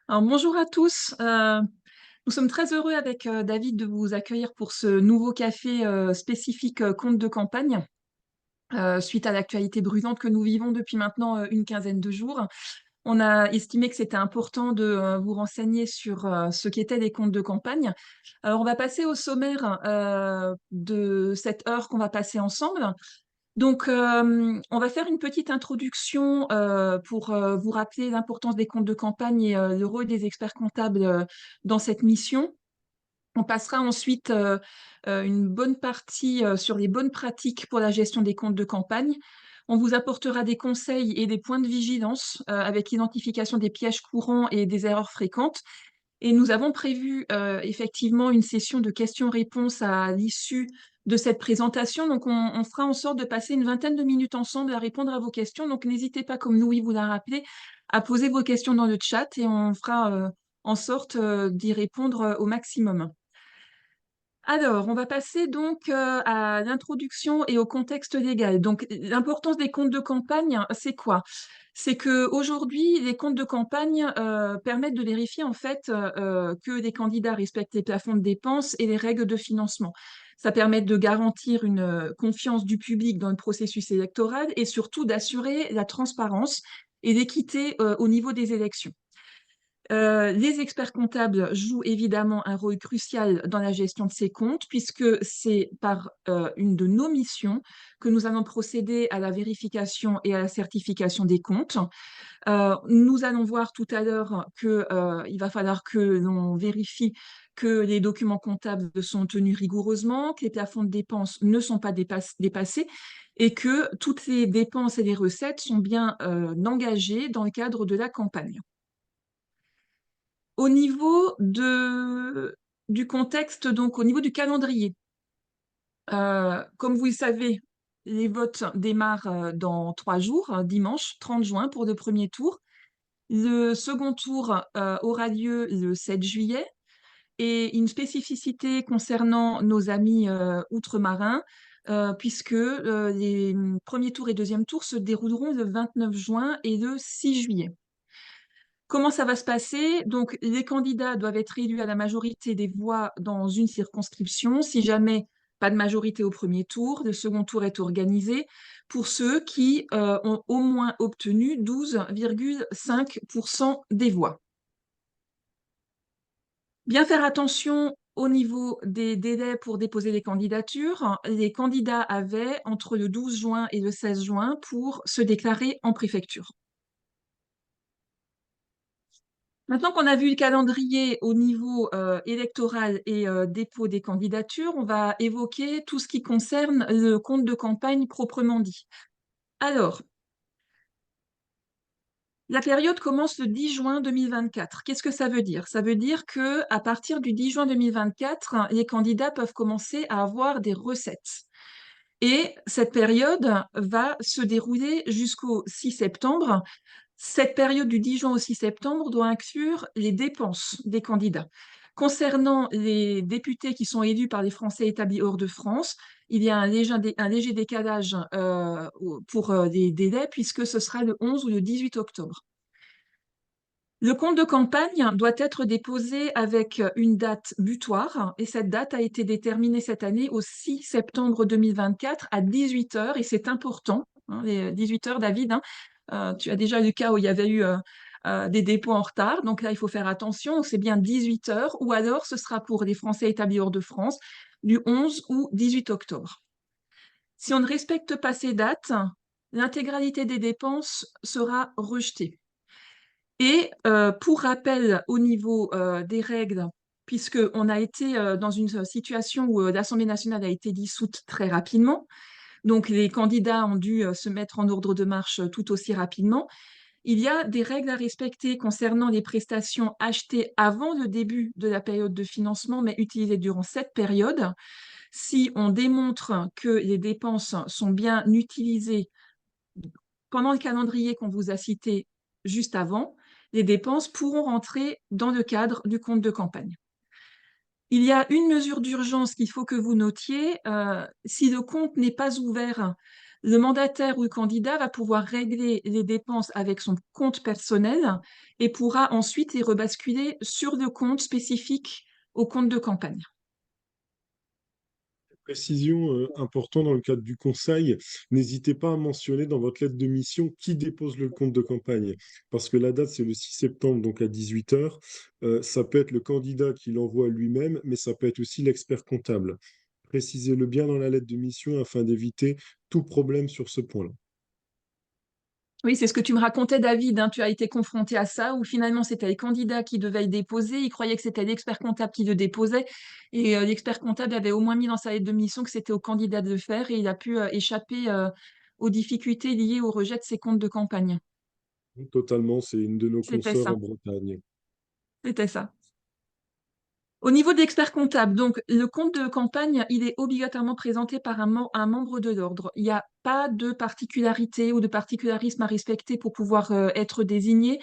Alors, bonjour à tous. Nous sommes très heureux avec David de vous accueillir pour ce nouveau café spécifique compte de campagne, suite à l'actualité brûlante que nous vivons depuis maintenant une quinzaine de jours. On a estimé que c'était important de vous renseigner sur ce qu'étaient les comptes de campagne. Alors, on va passer au sommaire de cette heure qu'on va passer ensemble. Donc, on va faire une petite introduction pour vous rappeler l'importance des comptes de campagne et le rôle des experts comptables dans cette mission. On passera ensuite une bonne partie sur les bonnes pratiques pour la gestion des comptes de campagne. On vous apportera des conseils et des points de vigilance avec l'identification des pièges courants et des erreurs fréquentes. Et nous avons prévu effectivement une session de questions-réponses à l'issue de cette présentation. Donc, on fera en sorte de passer une vingtaine de minutes ensemble à répondre à vos questions. Donc, n'hésitez pas, comme Louis vous l'a rappelé, à poser vos questions dans le chat et on fera en sorte d'y répondre au maximum. Alors, on va passer donc à l'introduction et au contexte légal. Donc, l'importance des comptes de campagne, c'est quoi? C'est que aujourd'hui, les comptes de campagne permettent de vérifier en fait que les candidats respectent les plafonds de dépenses et les règles de financement. Ça permet de garantir une confiance du public dans le processus électoral et surtout d'assurer la transparence et l'équité au niveau des élections. Les experts comptables jouent évidemment un rôle crucial dans la gestion de ces comptes, puisque c'est par une de nos missions que nous allons procéder à la vérification et à la certification des comptes. Nous allons voir tout à l'heure qu'il va falloir que l'on vérifie que les documents comptables sont tenus rigoureusement, que les plafonds de dépenses ne sont pas dépassés et que toutes les dépenses et les recettes sont bien engagées dans le cadre de la campagne. Au niveau du contexte, donc au niveau du calendrier, comme vous le savez, les votes démarrent dans 3 jours, dimanche 30 juin pour le premier tour. Le second tour aura lieu le 7 juillet. Et une spécificité concernant nos amis outre-marins, puisque les premiers tours et deuxième tours se dérouleront le 29 juin et le 6 juillet. Comment ça va se passer? Donc, les candidats doivent être élus à la majorité des voix dans une circonscription. Si jamais pas de majorité au premier tour, le second tour est organisé pour ceux qui ont au moins obtenu 12,5% des voix. Bien faire attention au niveau des délais pour déposer les candidatures. Les candidats avaient entre le 12 juin et le 16 juin pour se déclarer en préfecture. Maintenant qu'on a vu le calendrier au niveau électoral et dépôt des candidatures, on va évoquer tout ce qui concerne le compte de campagne proprement dit. Alors, la période commence le 10 juin 2024. Qu'est-ce que ça veut dire? Ça veut dire que à partir du 10 juin 2024, les candidats peuvent commencer à avoir des recettes. Et cette période va se dérouler jusqu'au 6 septembre. Cette période du 10 juin au 6 septembre doit inclure les dépenses des candidats. Concernant les députés qui sont élus par les Français établis hors de France, il y a un léger décalage pour les délais, puisque ce sera le 11 ou le 18 octobre. Le compte de campagne doit être déposé avec une date butoir, et cette date a été déterminée cette année au 6 septembre 2024 à 18 heures, et c'est important, hein, les 18 heures, David, hein. Tu as déjà eu le cas où il y avait eu des dépôts en retard, donc là, il faut faire attention, c'est bien 18 heures, ou alors ce sera pour les Français établis hors de France du 11 ou 18 octobre. Si on ne respecte pas ces dates, l'intégralité des dépenses sera rejetée. Et pour rappel au niveau des règles, puisqu'on a été dans une situation où l'Assemblée nationale a été dissoute très rapidement, donc les candidats ont dû se mettre en ordre de marche tout aussi rapidement. Il y a des règles à respecter concernant les prestations achetées avant le début de la période de financement, mais utilisées durant cette période. Si on démontre que les dépenses sont bien utilisées pendant le calendrier qu'on vous a cité juste avant, les dépenses pourront rentrer dans le cadre du compte de campagne. Il y a une mesure d'urgence qu'il faut que vous notiez. Si le compte n'est pas ouvert le mandataire ou le candidat va pouvoir régler les dépenses avec son compte personnel et pourra ensuite les rebasculer sur le compte spécifique au compte de campagne. Précision importante dans le cadre du conseil, n'hésitez pas à mentionner dans votre lettre de mission qui dépose le compte de campagne. Parce que la date, c'est le 6 septembre, donc à 18 heures. Ça peut être le candidat qui l'envoie lui-même, mais ça peut être aussi l'expert comptable. Précisez-le bien dans la lettre de mission afin d'éviter tout problème sur ce point-là. Oui, c'est ce que tu me racontais, David, hein. Tu as été confronté à ça, où finalement c'était les candidats qui devaient le déposer. Ils croyaient que c'était l'expert comptable qui le déposait. Et l'expert comptable avait au moins mis dans sa lettre de mission que c'était au candidat de le faire. Et il a pu échapper aux difficultés liées au rejet de ses comptes de campagne. Totalement, c'est une de nos C'était consoeurs en ça. Bretagne. C'était ça. Au niveau de l'expert comptable, donc le compte de campagne, il est obligatoirement présenté par un membre de l'ordre. Il n'y a pas de particularité ou de particularisme à respecter pour pouvoir être désigné,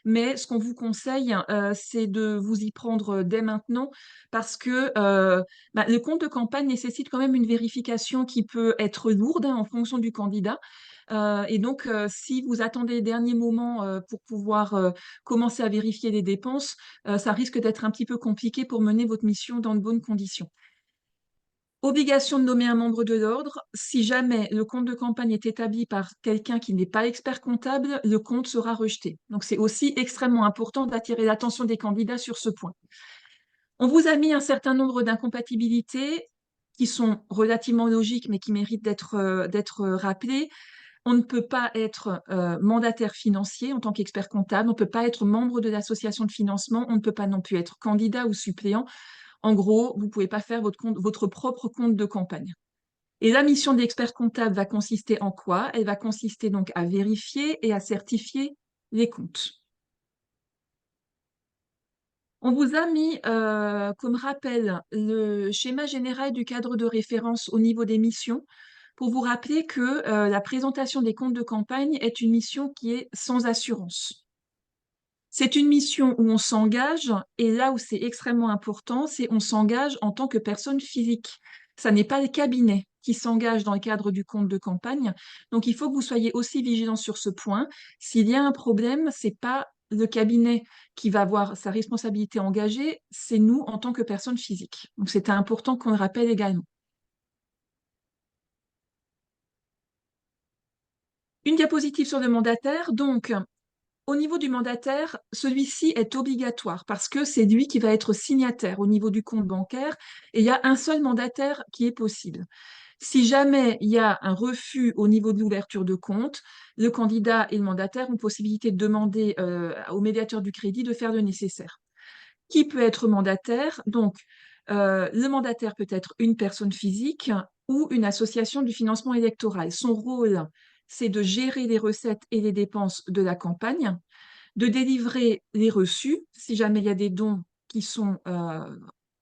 mais ce qu'on vous conseille, c'est de vous y prendre dès maintenant parce que le compte de campagne nécessite quand même une vérification qui peut être lourde, hein, en fonction du candidat. Et donc, si vous attendez les derniers moments pour pouvoir commencer à vérifier les dépenses, ça risque d'être un petit peu compliqué pour mener votre mission dans de bonnes conditions. Obligation de nommer un membre de l'ordre. Si jamais le compte de campagne est établi par quelqu'un qui n'est pas expert comptable, le compte sera rejeté. Donc, c'est aussi extrêmement important d'attirer l'attention des candidats sur ce point. On vous a mis un certain nombre d'incompatibilités qui sont relativement logiques, mais qui méritent d'être rappelées. On ne peut pas être mandataire financier en tant qu'expert comptable, on ne peut pas être membre de l'association de financement, on ne peut pas non plus être candidat ou suppléant. En gros, vous ne pouvez pas faire votre propre compte de campagne. Et la mission de l'expert comptable va consister en quoi? Elle va consister donc à vérifier et à certifier les comptes. On vous a mis comme rappel le schéma général du cadre de référence au niveau des missions pour vous rappeler que la présentation des comptes de campagne est une mission qui est sans assurance. C'est une mission où on s'engage, et là où c'est extrêmement important, c'est on s'engage en tant que personne physique. Ça n'est pas le cabinet qui s'engage dans le cadre du compte de campagne. Donc il faut que vous soyez aussi vigilant sur ce point. S'il y a un problème, c'est pas le cabinet qui va avoir sa responsabilité engagée, c'est nous en tant que personne physique. Donc c'était important qu'on le rappelle également. Une diapositive sur le mandataire. Donc, au niveau du mandataire, celui-ci est obligatoire parce que c'est lui qui va être signataire au niveau du compte bancaire et il y a un seul mandataire qui est possible. Si jamais il y a un refus au niveau de l'ouverture de compte, le candidat et le mandataire ont possibilité de demander au médiateur du crédit de faire le nécessaire. Qui peut être mandataire? Donc, le mandataire peut être une personne physique ou une association du financement électoral. Son rôle, c'est de gérer les recettes et les dépenses de la campagne, de délivrer les reçus, si jamais il y a des dons qui sont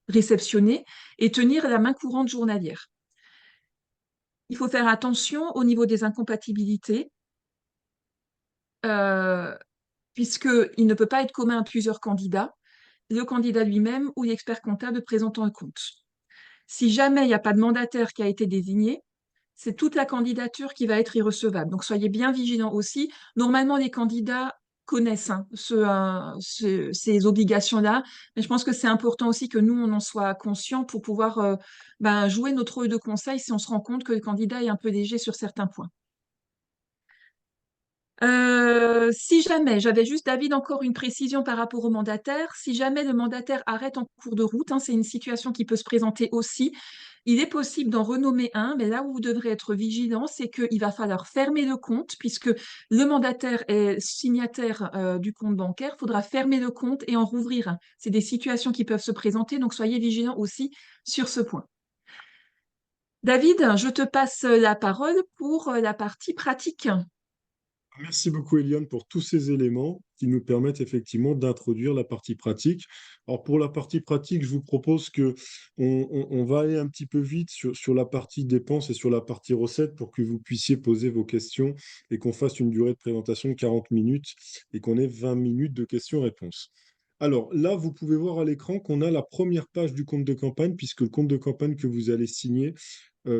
réceptionnés, et tenir la main courante journalière. Il faut faire attention au niveau des incompatibilités, euh, puisqu'il ne peut pas être commun à plusieurs candidats, le candidat lui-même ou l'expert comptable présentant un compte. Si jamais il n'y a pas de mandataire qui a été désigné, c'est toute la candidature qui va être irrecevable. Donc soyez bien vigilants aussi. Normalement, les candidats connaissent, hein, ces obligations-là, mais je pense que c'est important aussi que nous, on en soit conscients pour pouvoir jouer notre rôle de conseil si on se rend compte que le candidat est un peu léger sur certains points. Si jamais, j'avais juste, David, encore une précision par rapport au mandataire. Si jamais le mandataire arrête en cours de route, hein, c'est une situation qui peut se présenter aussi, il est possible d'en renommer un, mais là où vous devrez être vigilant, c'est qu'il va falloir fermer le compte, puisque le mandataire est signataire du compte bancaire, il faudra fermer le compte et en rouvrir un. C'est des situations qui peuvent se présenter, donc soyez vigilants aussi sur ce point. David, je te passe la parole pour la partie pratique. Merci beaucoup, Eliane, pour tous ces éléments qui nous permettent effectivement d'introduire la partie pratique. Alors, pour la partie pratique, je vous propose que on va aller un petit peu vite sur la partie dépenses et sur la partie recettes pour que vous puissiez poser vos questions et qu'on fasse une durée de présentation de 40 minutes et qu'on ait 20 minutes de questions-réponses. Alors là, vous pouvez voir à l'écran qu'on a la première page du compte de campagne, puisque le compte de campagne que vous allez signer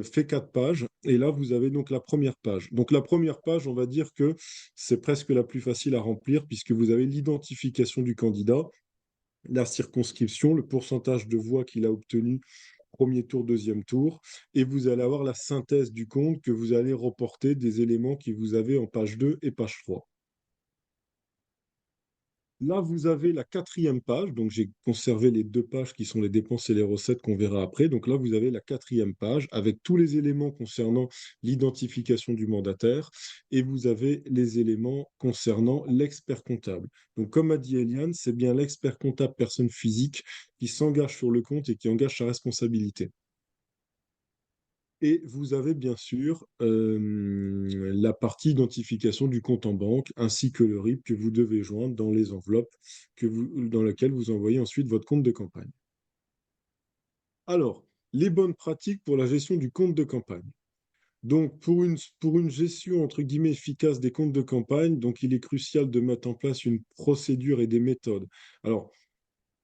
fait 4 pages. Et là, vous avez donc la première page. Donc la première page, on va dire que c'est presque la plus facile à remplir, puisque vous avez l'identification du candidat, la circonscription, le pourcentage de voix qu'il a obtenu premier tour, deuxième tour, et vous allez avoir la synthèse du compte que vous allez reporter des éléments que vous avez en page 2 et page 3. Là, vous avez la quatrième page, donc j'ai conservé les 2 pages qui sont les dépenses et les recettes qu'on verra après. Donc là, vous avez la quatrième page avec tous les éléments concernant l'identification du mandataire et vous avez les éléments concernant l'expert comptable. Donc comme a dit Eliane, c'est bien l'expert comptable personne physique qui s'engage sur le compte et qui engage sa responsabilité. Et vous avez bien sûr la partie identification du compte en banque ainsi que le RIB que vous devez joindre dans les enveloppes dans lesquelles vous envoyez ensuite votre compte de campagne. Alors, les bonnes pratiques pour la gestion du compte de campagne. Donc, pour une gestion entre guillemets efficace des comptes de campagne, donc il est crucial de mettre en place une procédure et des méthodes. Alors,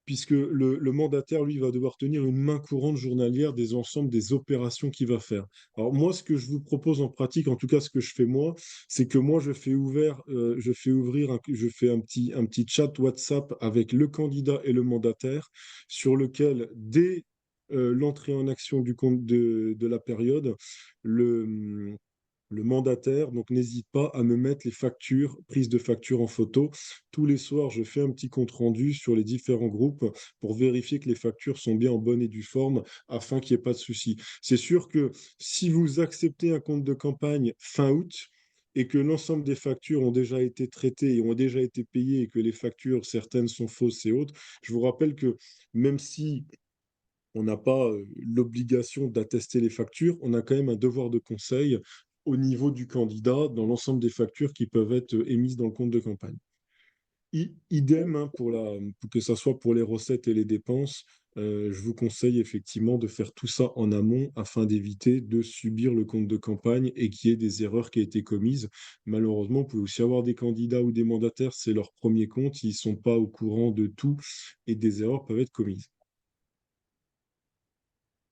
puisque le mandataire, lui, va devoir tenir une main courante journalière des ensembles des opérations qu'il va faire. Alors moi, ce que je vous propose en pratique, en tout cas ce que je fais moi, c'est que moi, je fais un petit chat WhatsApp avec le candidat et le mandataire, sur lequel, dès l'entrée en action du compte de la période, le, le mandataire, donc n'hésite pas à me mettre les factures, prises de factures en photo. Tous les soirs, je fais un petit compte-rendu sur les différents groupes pour vérifier que les factures sont bien en bonne et due forme afin qu'il n'y ait pas de souci. C'est sûr que si vous acceptez un compte de campagne fin août et que l'ensemble des factures ont déjà été traitées et ont déjà été payées et que les factures, certaines sont fausses et autres, je vous rappelle que même si on n'a pas l'obligation d'attester les factures, on a quand même un devoir de conseil au niveau du candidat dans l'ensemble des factures qui peuvent être émises dans le compte de campagne. Idem hein, pour que ça soit pour les recettes et les dépenses, je vous conseille effectivement de faire tout ça en amont afin d'éviter de subir le compte de campagne et qu'il y ait des erreurs qui aient été commises. Malheureusement, vous pouvez aussi avoir des candidats ou des mandataires, c'est leur premier compte, ils ne sont pas au courant de tout et des erreurs peuvent être commises.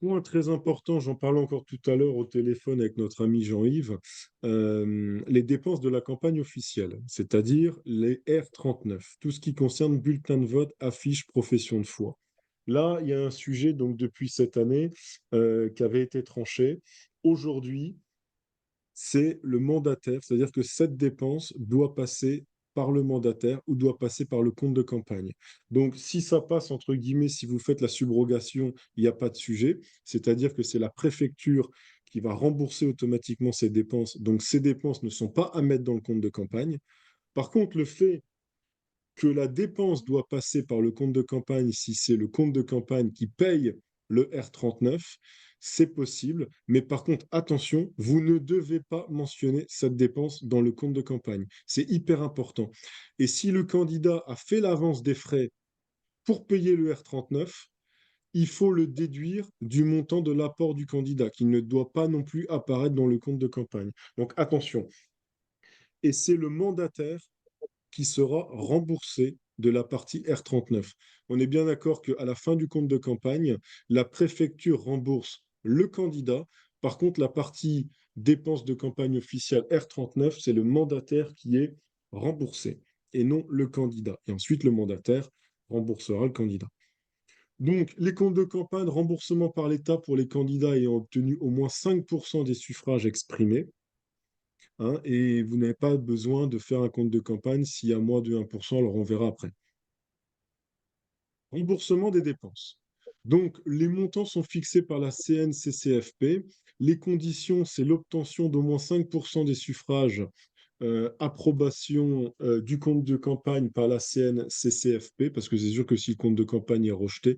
Point très important, j'en parlais encore tout à l'heure au téléphone avec notre ami Jean-Yves, les dépenses de la campagne officielle, c'est-à-dire les R39, tout ce qui concerne bulletin de vote, affiches, profession de foi. Là, il y a un sujet donc depuis cette année qui avait été tranché. Aujourd'hui, c'est le mandataire, c'est-à-dire que cette dépense doit passer par le mandataire ou doit passer par le compte de campagne. Donc, si ça passe, entre guillemets, si vous faites la subrogation, il n'y a pas de sujet, c'est-à-dire que c'est la préfecture qui va rembourser automatiquement ces dépenses. Donc, ces dépenses ne sont pas à mettre dans le compte de campagne. Par contre, le fait que la dépense doit passer par le compte de campagne si c'est le compte de campagne qui paye le R39, c'est possible. Mais par contre, attention, vous ne devez pas mentionner cette dépense dans le compte de campagne. C'est hyper important. Et si le candidat a fait l'avance des frais pour payer le R39, il faut le déduire du montant de l'apport du candidat, qui ne doit pas non plus apparaître dans le compte de campagne. Donc attention. Et c'est le mandataire qui sera remboursé de la partie R39. On est bien d'accord qu'à la fin du compte de campagne, la préfecture rembourse le candidat. Par contre, la partie dépenses de campagne officielle R39, c'est le mandataire qui est remboursé et non le candidat. Et ensuite, le mandataire remboursera le candidat. Donc, les comptes de campagne, remboursement par l'État pour les candidats ayant obtenu au moins 5% des suffrages exprimés. Hein, et vous n'avez pas besoin de faire un compte de campagne s'il y a moins de 1%, alors on verra après. Remboursement des dépenses. Donc, les montants sont fixés par la CNCCFP. Les conditions, c'est l'obtention d'au moins 5% des suffrages, approbation du compte de campagne par la CNCCFP, parce que c'est sûr que si le compte de campagne est rejeté,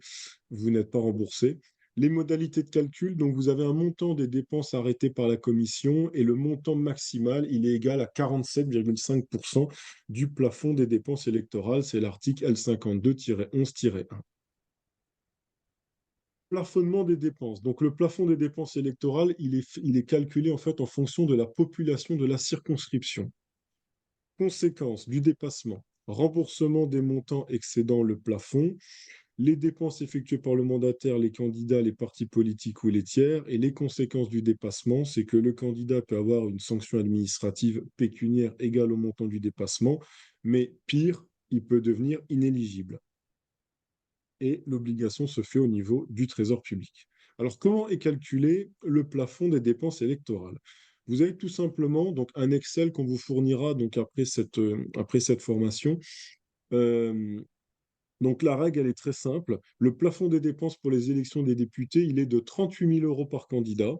vous n'êtes pas remboursé. Les modalités de calcul, donc vous avez un montant des dépenses arrêtées par la commission et le montant maximal, il est égal à 47,5% du plafond des dépenses électorales. C'est l'article L52-11-1. Plafonnement des dépenses. Donc le plafond des dépenses électorales, il est calculé en fait en fonction de la population de la circonscription. Conséquence du dépassement. remboursement des montants excédant le plafond, les dépenses effectuées par le mandataire, les candidats, les partis politiques ou les tiers, et les conséquences du dépassement, c'est que le candidat peut avoir une sanction administrative pécuniaire égale au montant du dépassement, mais pire, il peut devenir inéligible. Et l'obligation se fait au niveau du Trésor public. Alors, comment est calculé le plafond des dépenses électorales? Vous avez tout simplement donc un Excel qu'on vous fournira donc après cette formation. Euh, donc la règle, elle est très simple. Le plafond des dépenses pour les élections des députés, il est de 38 000 euros par candidat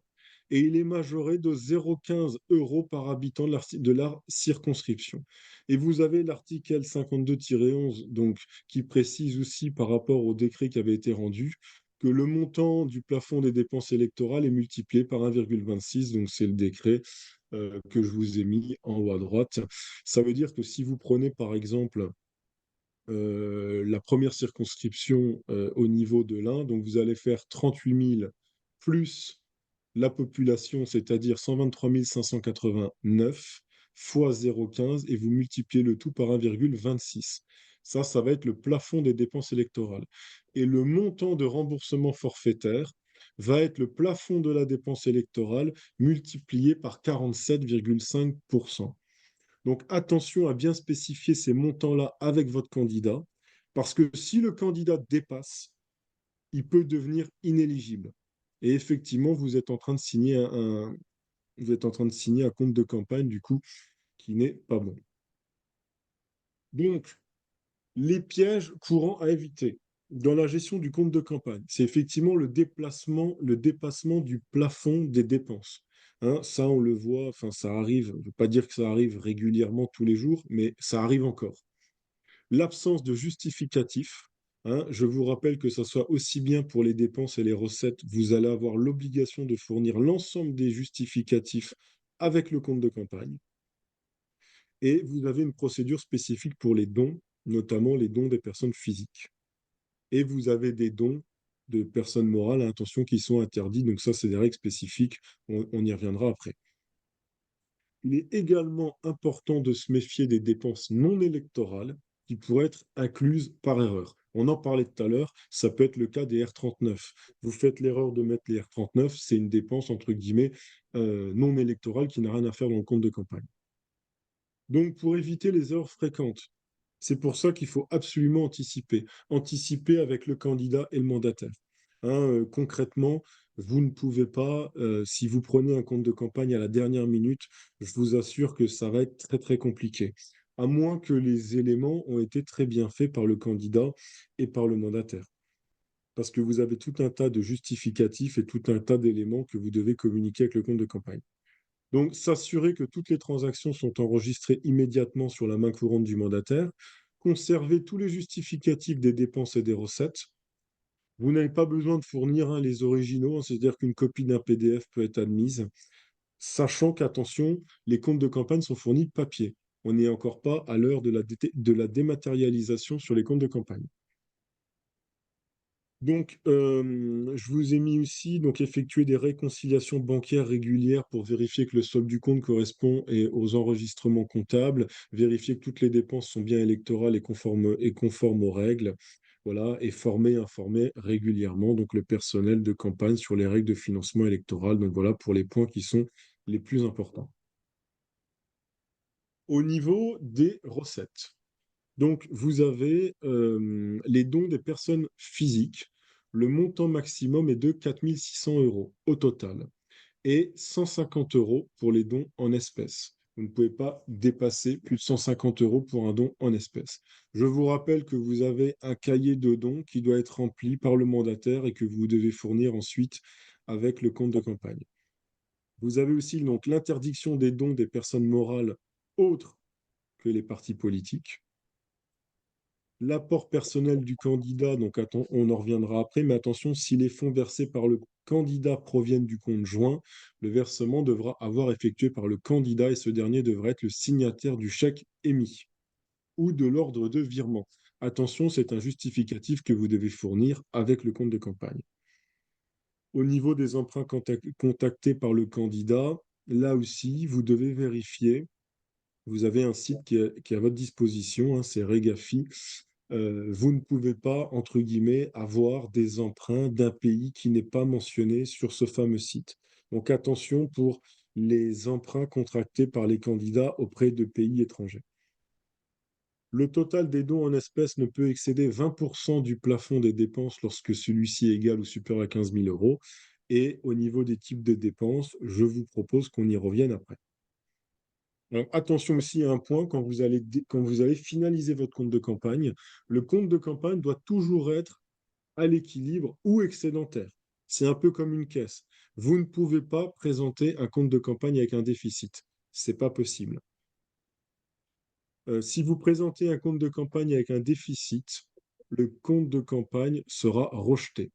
et il est majoré de 0,15 euros par habitant de la circonscription. Et vous avez l'article 52-11 donc, qui précise aussi par rapport au décret qui avait été rendu que le montant du plafond des dépenses électorales est multiplié par 1,26, donc c'est le décret que je vous ai mis en haut à droite. Ça veut dire que si vous prenez par exemple la première circonscription au niveau de l'Ain. Donc, vous allez faire 38 000 plus la population, c'est-à-dire 123 589 fois 0,15 et vous multipliez le tout par 1,26. Ça va être le plafond des dépenses électorales. Et le montant de remboursement forfaitaire va être le plafond de la dépense électorale multiplié par 47,5%. Donc attention à bien spécifier ces montants-là avec votre candidat, parce que si le candidat dépasse, il peut devenir inéligible. Et effectivement, vous êtes en train de signer un compte de campagne, du coup, qui n'est pas bon. Donc, les pièges courants à éviter dans la gestion du compte de campagne, c'est effectivement le dépassement du plafond des dépenses. Hein, ça, on le voit, enfin, ça arrive, je ne veux pas dire que ça arrive régulièrement tous les jours, mais ça arrive encore. L'absence de justificatif, hein, je vous rappelle que ça soit aussi bien pour les dépenses et les recettes, vous allez avoir l'obligation de fournir l'ensemble des justificatifs avec le compte de campagne. Et vous avez une procédure spécifique pour les dons, notamment les dons des personnes physiques. Et vous avez des dons de personnes morales à intention qui sont interdits. Donc ça, c'est des règles spécifiques. On y reviendra après. Il est également important de se méfier des dépenses non électorales qui pourraient être incluses par erreur. On en parlait tout à l'heure, ça peut être le cas des R39. Vous faites l'erreur de mettre les R39, c'est une dépense entre guillemets non électorale qui n'a rien à faire dans le compte de campagne. Donc pour éviter les erreurs fréquentes, c'est pour ça qu'il faut absolument anticiper. Anticiper avec le candidat et le mandataire. Hein, concrètement, vous ne pouvez pas, si vous prenez un compte de campagne à la dernière minute, je vous assure que ça va être très très compliqué. À moins que les éléments ont été très bien faits par le candidat et par le mandataire. Parce que vous avez tout un tas de justificatifs et tout un tas d'éléments que vous devez communiquer avec le compte de campagne. Donc, s'assurer que toutes les transactions sont enregistrées immédiatement sur la main courante du mandataire, conserver tous les justificatifs des dépenses et des recettes. Vous n'avez pas besoin de fournir les originaux, hein, c'est-à-dire qu'une copie d'un PDF peut être admise, sachant qu'attention, les comptes de campagne sont fournis papier. On n'est encore pas à l'heure de la dématérialisation sur les comptes de campagne. Donc, je vous ai mis aussi donc effectuer des réconciliations bancaires régulières pour vérifier que le solde du compte correspond aux enregistrements comptables, vérifier que toutes les dépenses sont bien électorales et conformes aux règles, voilà, et informer régulièrement donc le personnel de campagne sur les règles de financement électoral. Donc voilà pour les points qui sont les plus importants. Au niveau des recettes. Donc, vous avez les dons des personnes physiques. Le montant maximum est de 4 600 euros au total et 150 euros pour les dons en espèces. Vous ne pouvez pas dépasser plus de 150 euros pour un don en espèces. Je vous rappelle que vous avez un cahier de dons qui doit être rempli par le mandataire et que vous devez fournir ensuite avec le compte de campagne. Vous avez aussi donc l'interdiction des dons des personnes morales autres que les partis politiques. L'apport personnel du candidat, donc on en reviendra après, mais attention, si les fonds versés par le candidat proviennent du compte joint, le versement devra avoir effectué par le candidat et ce dernier devra être le signataire du chèque émis ou de l'ordre de virement. Attention, c'est un justificatif que vous devez fournir avec le compte de campagne. Au niveau des emprunts contactés par le candidat, là aussi, vous devez vérifier Vous avez un site qui est à votre disposition, hein, c'est Regafi. Vous ne pouvez pas, entre guillemets, avoir des emprunts d'un pays qui n'est pas mentionné sur ce fameux site. Donc attention pour les emprunts contractés par les candidats auprès de pays étrangers. Le total des dons en espèces ne peut excéder 20% du plafond des dépenses lorsque celui-ci est égal ou supérieur à 15 000 euros. Et au niveau des types de dépenses, je vous propose qu'on y revienne après. Alors, attention aussi à un point, quand vous allez finaliser votre compte de campagne, le compte de campagne doit toujours être à l'équilibre ou excédentaire. C'est un peu comme une caisse. Vous ne pouvez pas présenter un compte de campagne avec un déficit. C'est pas possible. Si vous présentez un compte de campagne avec un déficit, le compte de campagne sera rejeté.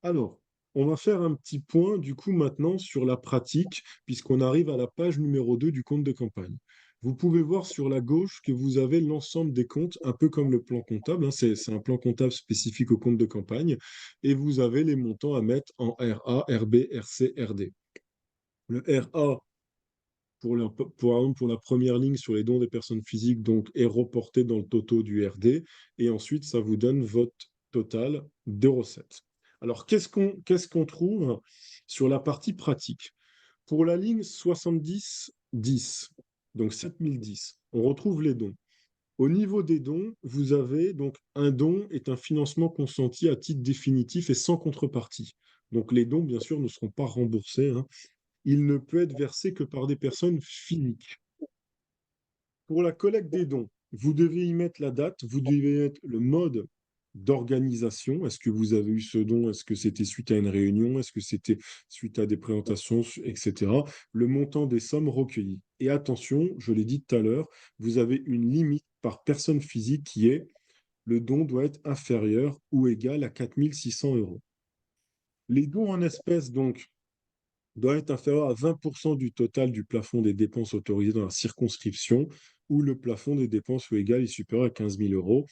Alors, on va faire un petit point du coup maintenant sur la pratique, puisqu'on arrive à la page numéro 2 du compte de campagne. Vous pouvez voir sur la gauche que vous avez l'ensemble des comptes, un peu comme le plan comptable, hein, c'est un plan comptable spécifique au compte de campagne, et vous avez les montants à mettre en RA, RB, RC, RD. Le RA, par exemple, pour la première ligne sur les dons des personnes physiques, donc, est reporté dans le total du RD, et ensuite, ça vous donne votre total de recettes. Alors, qu'est-ce qu'on trouve sur la partie pratique? Pour la ligne 70-10, donc 7010, on retrouve les dons. Au niveau des dons, vous avez donc un don est un financement consenti à titre définitif et sans contrepartie. Donc les dons, bien sûr, ne seront pas remboursés, hein. Il ne peut être versé que par des personnes physiques. Pour la collecte des dons, vous devez y mettre la date, vous devez mettre le mode d'organisation. Est-ce que vous avez eu ce don? Est-ce que c'était suite à une réunion? Est-ce que c'était suite à des présentations, etc. Le montant des sommes recueillies. Et attention, je l'ai dit tout à l'heure, vous avez une limite par personne physique qui est le don doit être inférieur ou égal à 4 600 euros. Les dons en espèces, donc, doit être inférieur à 20% du total du plafond des dépenses autorisées dans la circonscription, où le plafond des dépenses ou égal est supérieur à 15 000 euros.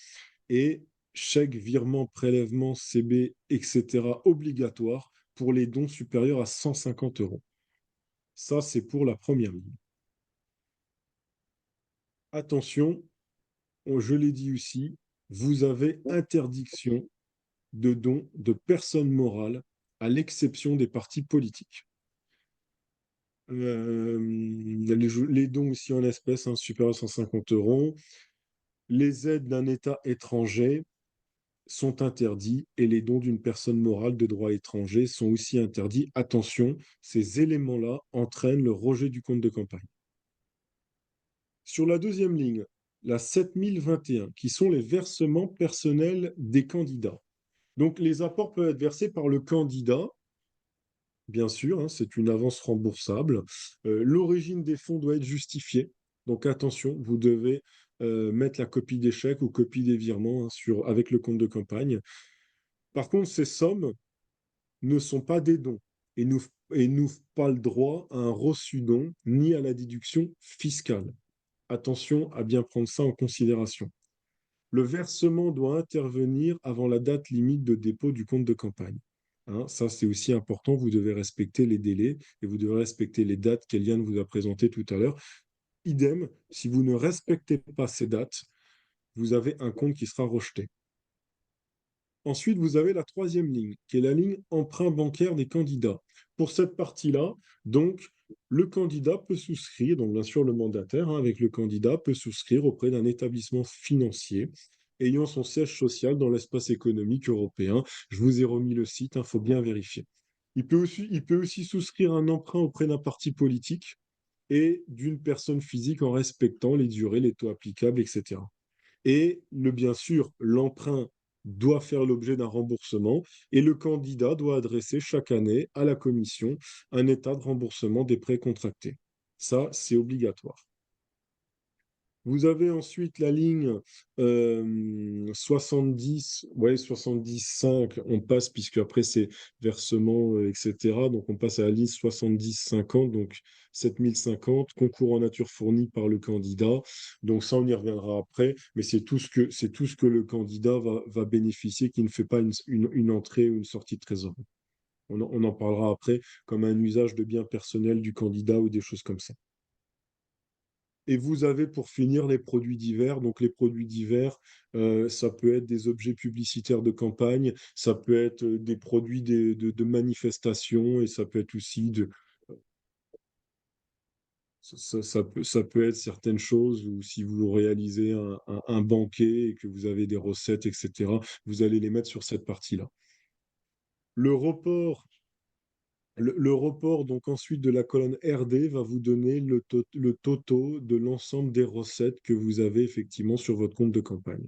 Et chèque, virement, prélèvement, CB, etc. obligatoire pour les dons supérieurs à 150 euros. Ça, c'est pour la première ligne. Attention, je l'ai dit aussi, vous avez interdiction de dons de personnes morales, à l'exception des partis politiques. Les dons aussi en espèces, hein, supérieurs à 150 euros. Les aides d'un État étranger sont interdits et les dons d'une personne morale de droit étranger sont aussi interdits. Attention, ces éléments-là entraînent le rejet du compte de campagne. Sur la deuxième ligne, la 7021, qui sont les versements personnels des candidats. Donc les apports peuvent être versés par le candidat. Bien sûr, hein, c'est une avance remboursable. L'origine des fonds doit être justifiée. Donc attention, vous devez mettre la copie des chèques ou copie des virements, hein, avec le compte de campagne. Par contre, ces sommes ne sont pas des dons et n'ouvrent pas le droit à un reçu don ni à la déduction fiscale. Attention à bien prendre ça en considération. Le versement doit intervenir avant la date limite de dépôt du compte de campagne. Hein, ça, c'est aussi important. Vous devez respecter les délais et vous devez respecter les dates qu'Eliane vous a présentées tout à l'heure. Idem, si vous ne respectez pas ces dates, vous avez un compte qui sera rejeté. Ensuite, vous avez la troisième ligne, qui est la ligne emprunt bancaire des candidats. Pour cette partie-là, donc, le candidat peut souscrire, donc bien sûr le mandataire, hein, avec le candidat, peut souscrire auprès d'un établissement financier ayant son siège social dans l'espace économique européen. Je vous ai remis le site, il faut bien vérifier. Il peut aussi souscrire un emprunt auprès d'un parti politique et d'une personne physique en respectant les durées, les taux applicables, etc. Et bien sûr, l'emprunt doit faire l'objet d'un remboursement et le candidat doit adresser chaque année à la commission un état de remboursement des prêts contractés. Ça, c'est obligatoire. Vous avez ensuite la ligne 70, ouais, 70,5, on passe, puisque après c'est versement, etc. Donc on passe à la ligne 70,50, donc 7050, concours en nature fourni par le candidat. Donc ça, on y reviendra après, mais c'est tout ce que le candidat va bénéficier qui ne fait pas une entrée ou une sortie de trésorerie. On en parlera après comme un usage de biens personnels du candidat ou des choses comme ça. Et vous avez pour finir les produits divers. Donc les produits divers, ça peut être des objets publicitaires de campagne, ça peut être des produits de manifestations et ça peut être aussi ça peut être certaines choses où si vous réalisez un banquet et que vous avez des recettes, etc., vous allez les mettre sur cette partie-là. Le report, le report donc ensuite de la colonne RD va vous donner le toto de l'ensemble des recettes que vous avez effectivement sur votre compte de campagne.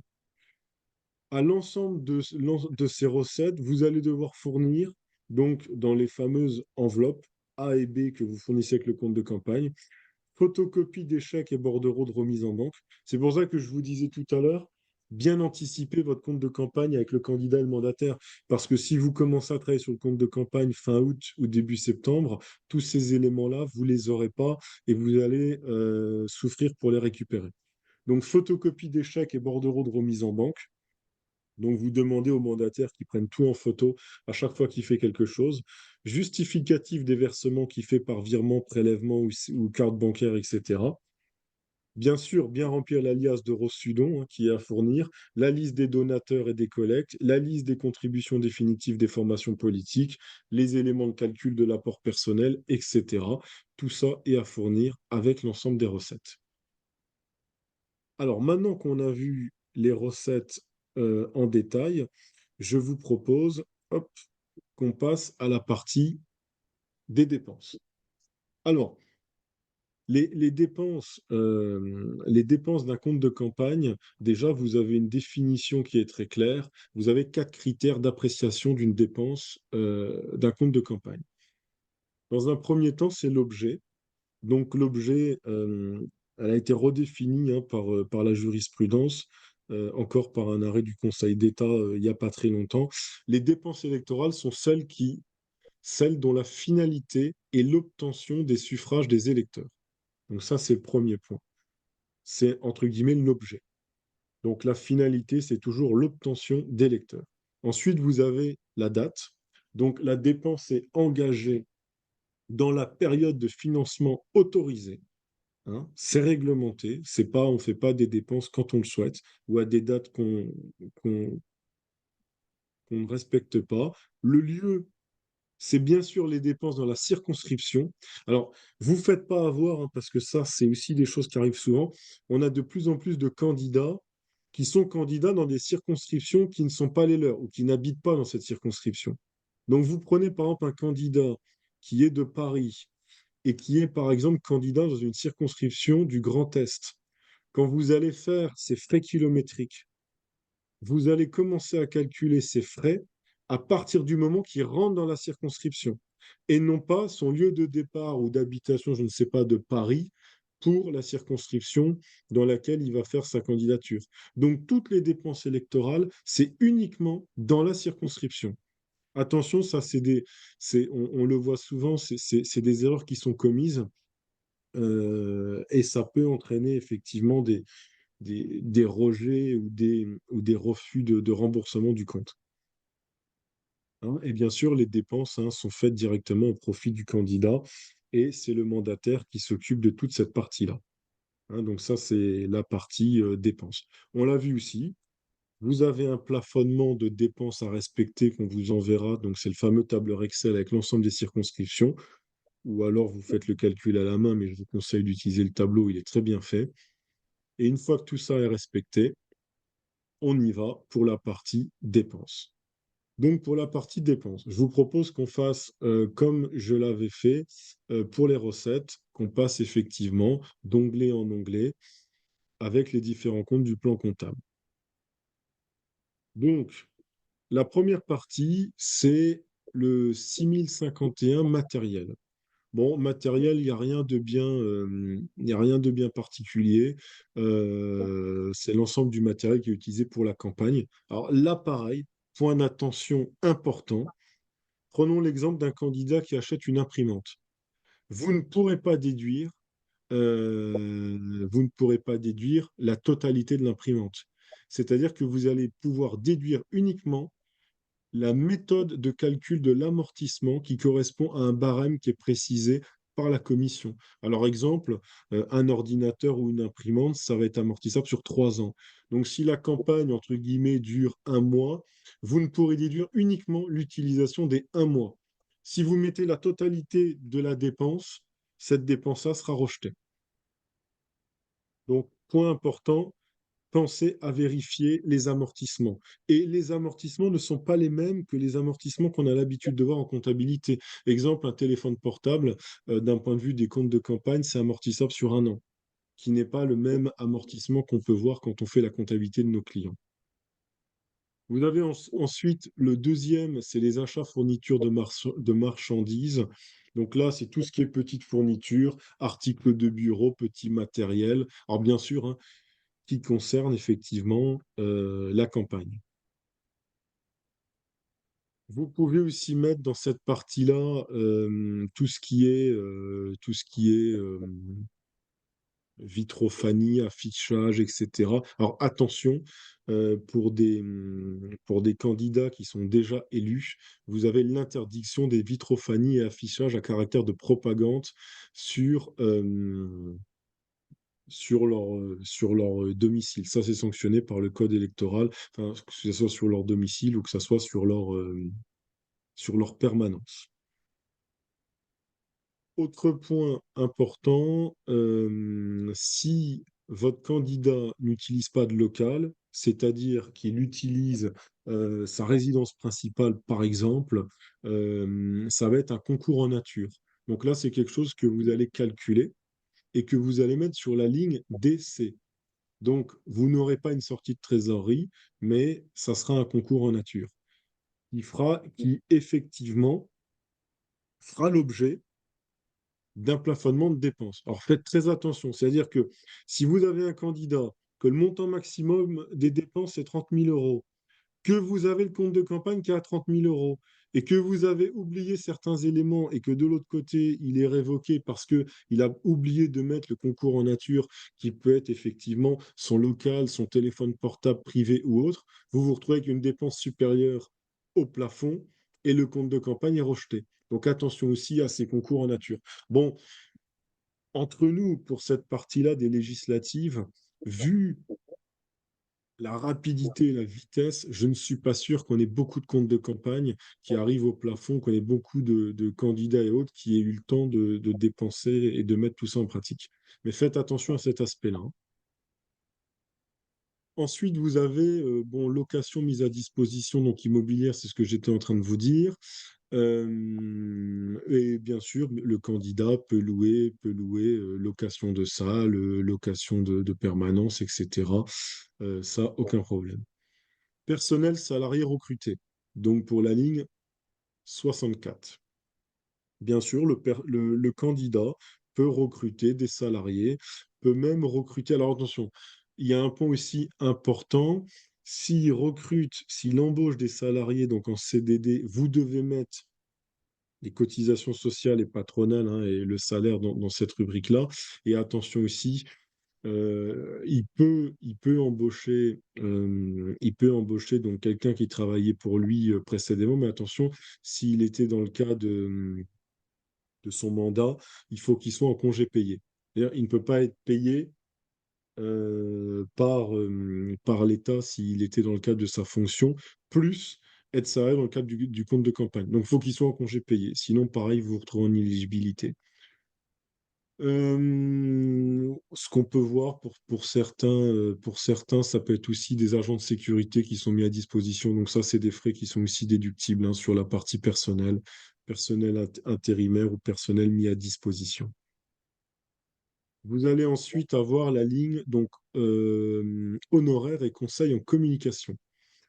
À l'ensemble de ces recettes, vous allez devoir fournir, donc dans les fameuses enveloppes A et B que vous fournissez avec le compte de campagne, photocopie des chèques et bordereaux de remise en banque. C'est pour ça que je vous disais tout à l'heure, bien anticiper votre compte de campagne avec le candidat et le mandataire. Parce que si vous commencez à travailler sur le compte de campagne fin août ou début septembre, tous ces éléments-là, vous ne les aurez pas et vous allez souffrir pour les récupérer. Donc, photocopie des chèques et bordereaux de remise en banque. Donc, vous demandez au mandataire qu'il prenne tout en photo à chaque fois qu'il fait quelque chose. Justificatif des versements qu'il fait par virement, prélèvement ou carte bancaire, etc. Bien sûr, bien remplir l'alias de Rossudon qui est à fournir, la liste des donateurs et des collectes, la liste des contributions définitives des formations politiques, les éléments de calcul de l'apport personnel, etc. Tout ça est à fournir avec l'ensemble des recettes. Alors maintenant qu'on a vu les recettes en détail, je vous propose, hop, qu'on passe à la partie des dépenses. Alors, les dépenses d'un compte de campagne, déjà, vous avez une définition qui est très claire. Vous avez 4 critères d'appréciation d'une dépense d'un compte de campagne. Dans un premier temps, c'est l'objet. Donc, l'objet, elle a été redéfinie par la jurisprudence, encore par un arrêt du Conseil d'État il n'y a pas très longtemps. Les dépenses électorales sont celles dont la finalité est l'obtention des suffrages des électeurs. Donc ça, c'est le premier point. C'est entre guillemets l'objet. Donc la finalité, c'est toujours l'obtention des lecteurs. Ensuite, vous avez la date. Donc la dépense est engagée dans la période de financement autorisée. Hein. C'est réglementé. C'est pas, on ne fait pas des dépenses quand on le souhaite ou à des dates qu'on ne respecte pas. Le lieu, c'est bien sûr les dépenses dans la circonscription. Alors, vous ne faites pas avoir, hein, parce que ça, c'est aussi des choses qui arrivent souvent. On a de plus en plus de candidats qui sont candidats dans des circonscriptions qui ne sont pas les leurs ou qui n'habitent pas dans cette circonscription. Donc, vous prenez par exemple un candidat qui est de Paris et qui est par exemple candidat dans une circonscription du Grand Est. Quand vous allez faire ces frais kilométriques, vous allez commencer à calculer ses frais à partir du moment qu'il rentre dans la circonscription et non pas son lieu de départ ou d'habitation, je ne sais pas, de Paris pour la circonscription dans laquelle il va faire sa candidature. Donc toutes les dépenses électorales, c'est uniquement dans la circonscription. Attention, ça on le voit souvent, c'est des erreurs qui sont commises et ça peut entraîner effectivement des rejets ou des refus de remboursement du compte. Hein. Et bien sûr, les dépenses sont faites directement au profit du candidat et c'est le mandataire qui s'occupe de toute cette partie-là. Hein. Donc ça, c'est la partie dépenses. On l'a vu aussi, vous avez un plafonnement de dépenses à respecter qu'on vous enverra. Donc c'est le fameux tableur Excel avec l'ensemble des circonscriptions. Ou alors vous faites le calcul à la main, mais je vous conseille d'utiliser le tableau, il est très bien fait. Et une fois que tout ça est respecté, on y va pour la partie dépenses. Donc pour la partie dépenses, je vous propose qu'on fasse comme je l'avais fait pour les recettes, qu'on passe effectivement d'onglet en onglet avec les différents comptes du plan comptable. Donc la première partie, c'est le 6051 matériel. Bon, matériel, il n'y a rien de bien, il n'y a rien de bien particulier. C'est l'ensemble du matériel qui est utilisé pour la campagne. Alors là, pareil, point d'attention important. Prenons l'exemple d'un candidat qui achète une imprimante. Vous ne pourrez pas déduire, vous ne pourrez pas déduire la totalité de l'imprimante. C'est-à-dire que vous allez pouvoir déduire uniquement la méthode de calcul de l'amortissement qui correspond à un barème qui est précisé par la commission. Alors, exemple, un ordinateur ou une imprimante, ça va être amortissable sur 3 ans. Donc, si la campagne, entre guillemets, dure un mois, vous ne pourrez déduire uniquement l'utilisation des un mois. Si vous mettez la totalité de la dépense, cette dépense-là sera rejetée. Donc, point important, pensez à vérifier les amortissements. Et les amortissements ne sont pas les mêmes que les amortissements qu'on a l'habitude de voir en comptabilité. Exemple, un téléphone portable, d'un point de vue des comptes de campagne, c'est amortissable sur un an, qui n'est pas le même amortissement qu'on peut voir quand on fait la comptabilité de nos clients. Vous avez ensuite le deuxième, c'est les achats fournitures de marchandises. Donc là, c'est tout ce qui est petites fournitures, articles de bureau, petits matériels. Alors bien sûr, hein, qui concerne effectivement la campagne. Vous pouvez aussi mettre dans cette partie-là tout ce qui est vitrophanie, affichage, etc. Alors attention, pour des candidats qui sont déjà élus, vous avez l'interdiction des vitrophanies et affichages à caractère de propagande sur, sur leur domicile. Ça, c'est sanctionné par le code électoral, enfin, que ce soit sur leur domicile ou que ce soit sur leur permanence. Autre point important, si votre candidat n'utilise pas de local, c'est-à-dire qu'il utilise sa résidence principale, par exemple, ça va être un concours en nature. Donc là, c'est quelque chose que vous allez calculer et que vous allez mettre sur la ligne DC. Donc, vous n'aurez pas une sortie de trésorerie, mais ça sera un concours en nature qui effectivement fera l'objet d'un plafonnement de dépenses. Alors, faites très attention, c'est-à-dire que si vous avez un candidat, que le montant maximum des dépenses est 30 000 euros, que vous avez le compte de campagne qui est à 30 000 euros et que vous avez oublié certains éléments et que de l'autre côté, il est révoqué parce qu'il a oublié de mettre le concours en nature qui peut être effectivement son local, son téléphone portable privé ou autre, vous vous retrouvez avec une dépense supérieure au plafond et le compte de campagne est rejeté. Donc attention aussi à ces concours en nature. Bon, entre nous, pour cette partie-là des législatives, vu la rapidité et la vitesse, je ne suis pas sûr qu'on ait beaucoup de comptes de campagne qui arrivent au plafond, qu'on ait beaucoup de candidats et autres qui aient eu le temps de dépenser et de mettre tout ça en pratique. Mais faites attention à cet aspect-là, hein. Ensuite, vous avez bon, location mise à disposition, donc immobilière, c'est ce que j'étais en train de vous dire. Et bien sûr, le candidat peut louer location de salle, location de permanence, etc. Ça, aucun problème. Personnel salarié recruté. Donc pour la ligne 64. Bien sûr, le candidat peut recruter des salariés, peut même recruter. Alors attention, il y a un point aussi important. S'il recrute, s'il embauche des salariés donc en CDD, vous devez mettre les cotisations sociales et patronales, hein, et le salaire dans cette rubrique-là. Et attention aussi, il peut embaucher donc quelqu'un qui travaillait pour lui précédemment, mais attention, s'il était dans le cas de son mandat, il faut qu'il soit en congé payé. C'est-à-dire, il ne peut pas être payé par l'État s'il était dans le cadre de sa fonction, plus être salarié dans le cadre du compte de campagne. Donc, il faut qu'il soit en congé payé. Sinon, pareil, vous vous retrouvez en inéligibilité. Ce qu'on peut voir pour certains, ça peut être aussi des agents de sécurité qui sont mis à disposition. Donc ça, c'est des frais qui sont aussi déductibles, hein, sur la partie personnelle, personnel intérimaire ou personnel mis à disposition. Vous allez ensuite avoir la ligne donc honoraires et conseils en communication.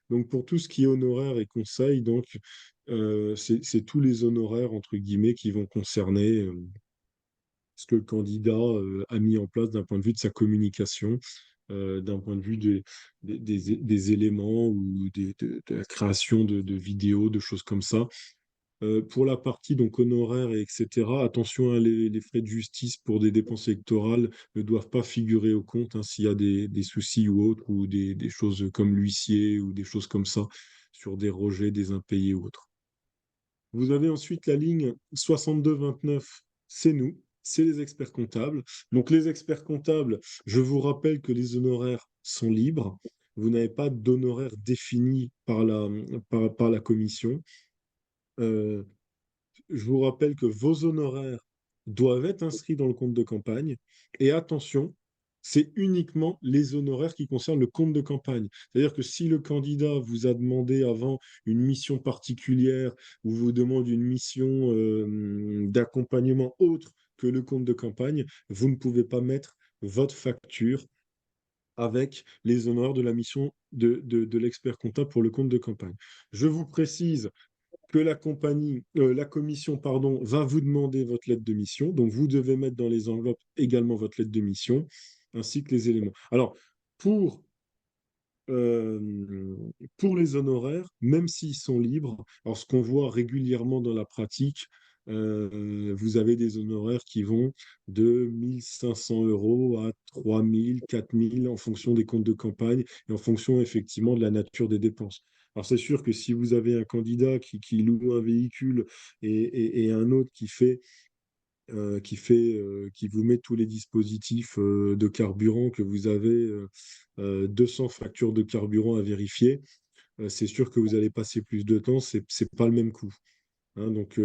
Donc pour tout ce qui est honoraires et conseils, donc c'est tous les honoraires entre guillemets qui vont concerner ce que le candidat a mis en place d'un point de vue de sa communication, d'un point de vue des éléments ou de la création de vidéos, de choses comme ça. Pour la partie donc honoraires et etc., attention, hein, les frais de justice pour des dépenses électorales ne doivent pas figurer au compte, hein, s'il y a des soucis ou autres, ou des choses comme l'huissier ou des choses comme ça sur des rejets, des impayés ou autres. Vous avez ensuite la ligne 6229. c'est nous, c'est les experts comptables. Donc les experts comptables, je vous rappelle que les honoraires sont libres. Vous n'avez pas d'honoraires définis par la commission. Euh, je vous rappelle que vos honoraires doivent être inscrits dans le compte de campagne. Et attention, c'est uniquement les honoraires qui concernent le compte de campagne. C'est-à-dire que si le candidat vous a demandé avant une mission particulière ou vous demande une mission d'accompagnement autre que le compte de campagne, vous ne pouvez pas mettre votre facture avec les honoraires de la mission de l'expert comptable pour le compte de campagne. Je vous précise que la commission, pardon, va vous demander votre lettre de mission. Donc, vous devez mettre dans les enveloppes également votre lettre de mission, ainsi que les éléments. Alors, pour, euh, pour les honoraires, même s'ils sont libres, alors ce qu'on voit régulièrement dans la pratique, vous avez des honoraires qui vont de 1 500 € à 3 000, 4 000 en fonction des comptes de campagne et en fonction effectivement de la nature des dépenses. Alors c'est sûr que si vous avez un candidat qui loue un véhicule et un autre qui vous met tous les dispositifs de carburant, que vous avez 200 factures de carburant à vérifier, c'est sûr que vous allez passer plus de temps, c'est pas le même coût. Hein. Donc,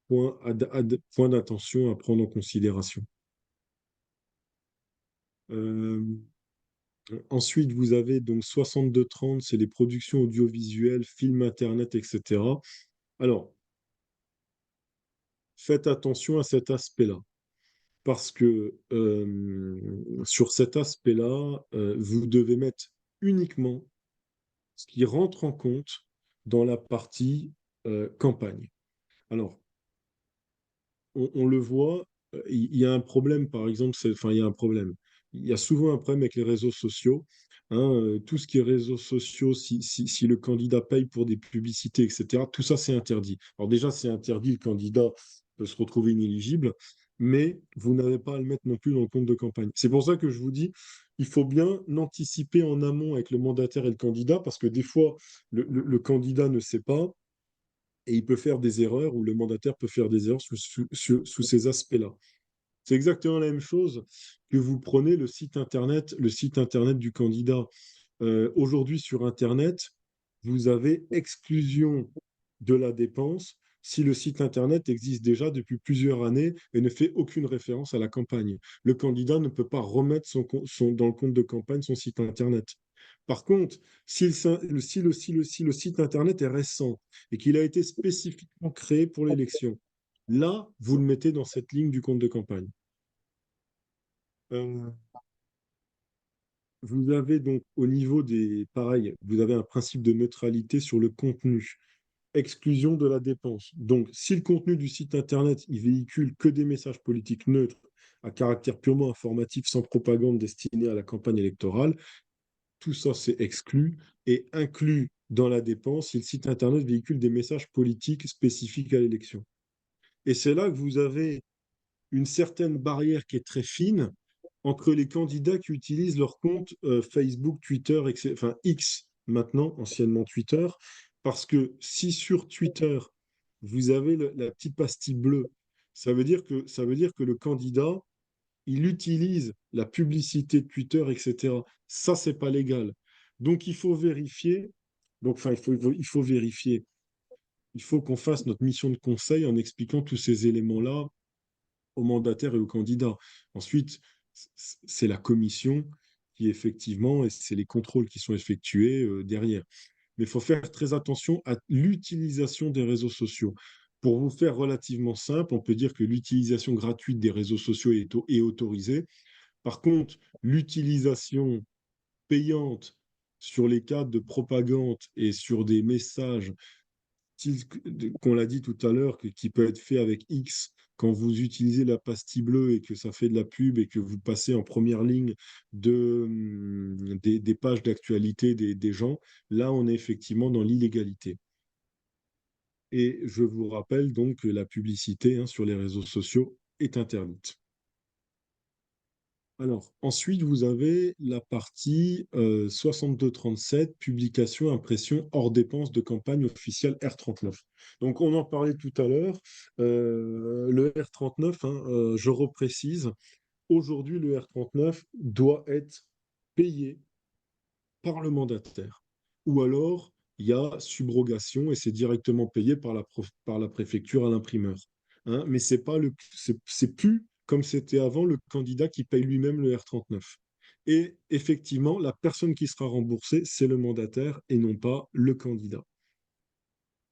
point d'attention à prendre en considération. Euh, Ensuite, vous avez donc 62-30, c'est les productions audiovisuelles, films, internet, etc. Alors, faites attention à cet aspect-là, parce que sur cet aspect-là, vous devez mettre uniquement ce qui rentre en compte dans la partie campagne. Alors, on le voit, il y a un problème, par exemple, enfin, il y a un problème. Il y a souvent un problème avec les réseaux sociaux. Hein, tout ce qui est réseaux sociaux, si le candidat paye pour des publicités, etc., tout ça, c'est interdit. Alors déjà, c'est interdit, le candidat peut se retrouver inéligible, mais vous n'avez pas à le mettre non plus dans le compte de campagne. C'est pour ça que je vous dis, il faut bien anticiper en amont avec le mandataire et le candidat, parce que des fois, le candidat ne sait pas, et il peut faire des erreurs, ou le mandataire peut faire des erreurs sous ces aspects-là. C'est exactement la même chose que vous prenez le site internet du candidat. Aujourd'hui, sur Internet, vous avez exclusion de la dépense si le site Internet existe déjà depuis plusieurs années et ne fait aucune référence à la campagne. Le candidat ne peut pas remettre dans le compte de campagne son site Internet. Par contre, si le site Internet est récent et qu'il a été spécifiquement créé pour l'élection, là, vous le mettez dans cette ligne du compte de campagne. Euh, Vous avez donc au niveau des... Pareil, vous avez un principe de neutralité sur le contenu. Exclusion de la dépense. Donc, si le contenu du site Internet, il véhicule que des messages politiques neutres à caractère purement informatif, sans propagande destinée à la campagne électorale, tout ça, c'est exclu et inclus dans la dépense si le site Internet véhicule des messages politiques spécifiques à l'élection. Et c'est là que vous avez une certaine barrière qui est très fine entre les candidats qui utilisent leur compte Facebook, Twitter, etc., enfin X maintenant, anciennement Twitter, parce que si sur Twitter, vous avez la petite pastille bleue, ça veut dire que le candidat, il utilise la publicité de Twitter, etc. Ça, c'est pas légal. Donc, il faut vérifier. Donc, enfin, il faut vérifier. Il faut qu'on fasse notre mission de conseil en expliquant tous ces éléments-là au mandataire et au candidat. Ensuite, c'est la commission qui effectivement, et c'est les contrôles qui sont effectués derrière. Mais il faut faire très attention à l'utilisation des réseaux sociaux. Pour vous faire relativement simple, on peut dire que l'utilisation gratuite des réseaux sociaux est autorisée. Par contre, l'utilisation payante sur les cadres de propagande et sur des messages qu'on l'a dit tout à l'heure, qui peut être fait avec X quand vous utilisez la pastille bleue et que ça fait de la pub et que vous passez en première ligne des pages d'actualité des gens, là, on est effectivement dans l'illégalité. Et je vous rappelle donc que la publicité sur les réseaux sociaux est interdite. Alors, ensuite, vous avez la partie 62-37, publication, impression hors dépenses de campagne officielle R39. Donc, on en parlait tout à l'heure. Le R39, hein, je reprécise, aujourd'hui, le R39 doit être payé par le mandataire. Ou alors, il y a subrogation et c'est directement payé par par la préfecture à l'imprimeur. Hein, mais c'est plus comme c'était avant le candidat qui paye lui-même le R39. Et effectivement, la personne qui sera remboursée, c'est le mandataire et non pas le candidat.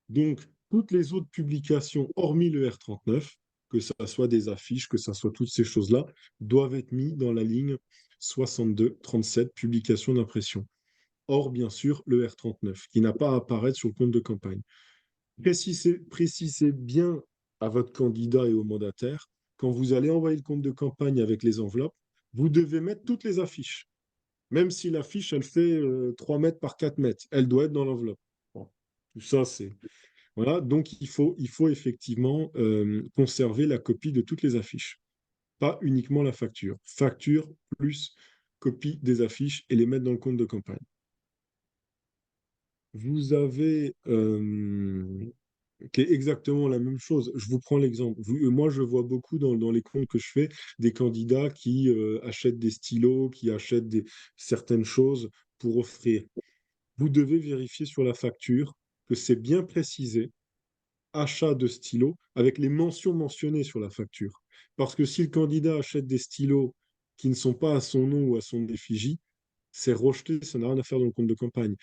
Donc, toutes les autres publications, hormis le R39, que ça soit des affiches, que ça soit toutes ces choses-là, doivent être mises dans la ligne 62-37, publication d'impression. Or, bien sûr, le R39, qui n'a pas à apparaître sur le compte de campagne. Précisez bien à votre candidat et au mandataire, quand vous allez envoyer le compte de campagne avec les enveloppes, vous devez mettre toutes les affiches. Même si l'affiche, elle fait 3 mètres par 4 mètres, elle doit être dans l'enveloppe. Bon. Tout ça, c'est... Voilà, donc il faut effectivement conserver la copie de toutes les affiches, pas uniquement la facture. Facture plus copie des affiches et les mettre dans le compte de campagne. Vous avez qui est exactement la même chose. Je vous prends l'exemple. Moi, je vois beaucoup dans les comptes que je fais des candidats qui achètent des stylos, qui achètent certaines choses pour offrir. Vous devez vérifier sur la facture que c'est bien précisé, achat de stylos, avec les mentions mentionnées sur la facture. Parce que si le candidat achète des stylos qui ne sont pas à son nom ou à son effigie, c'est rejeté, ça n'a rien à faire dans le compte de campagne.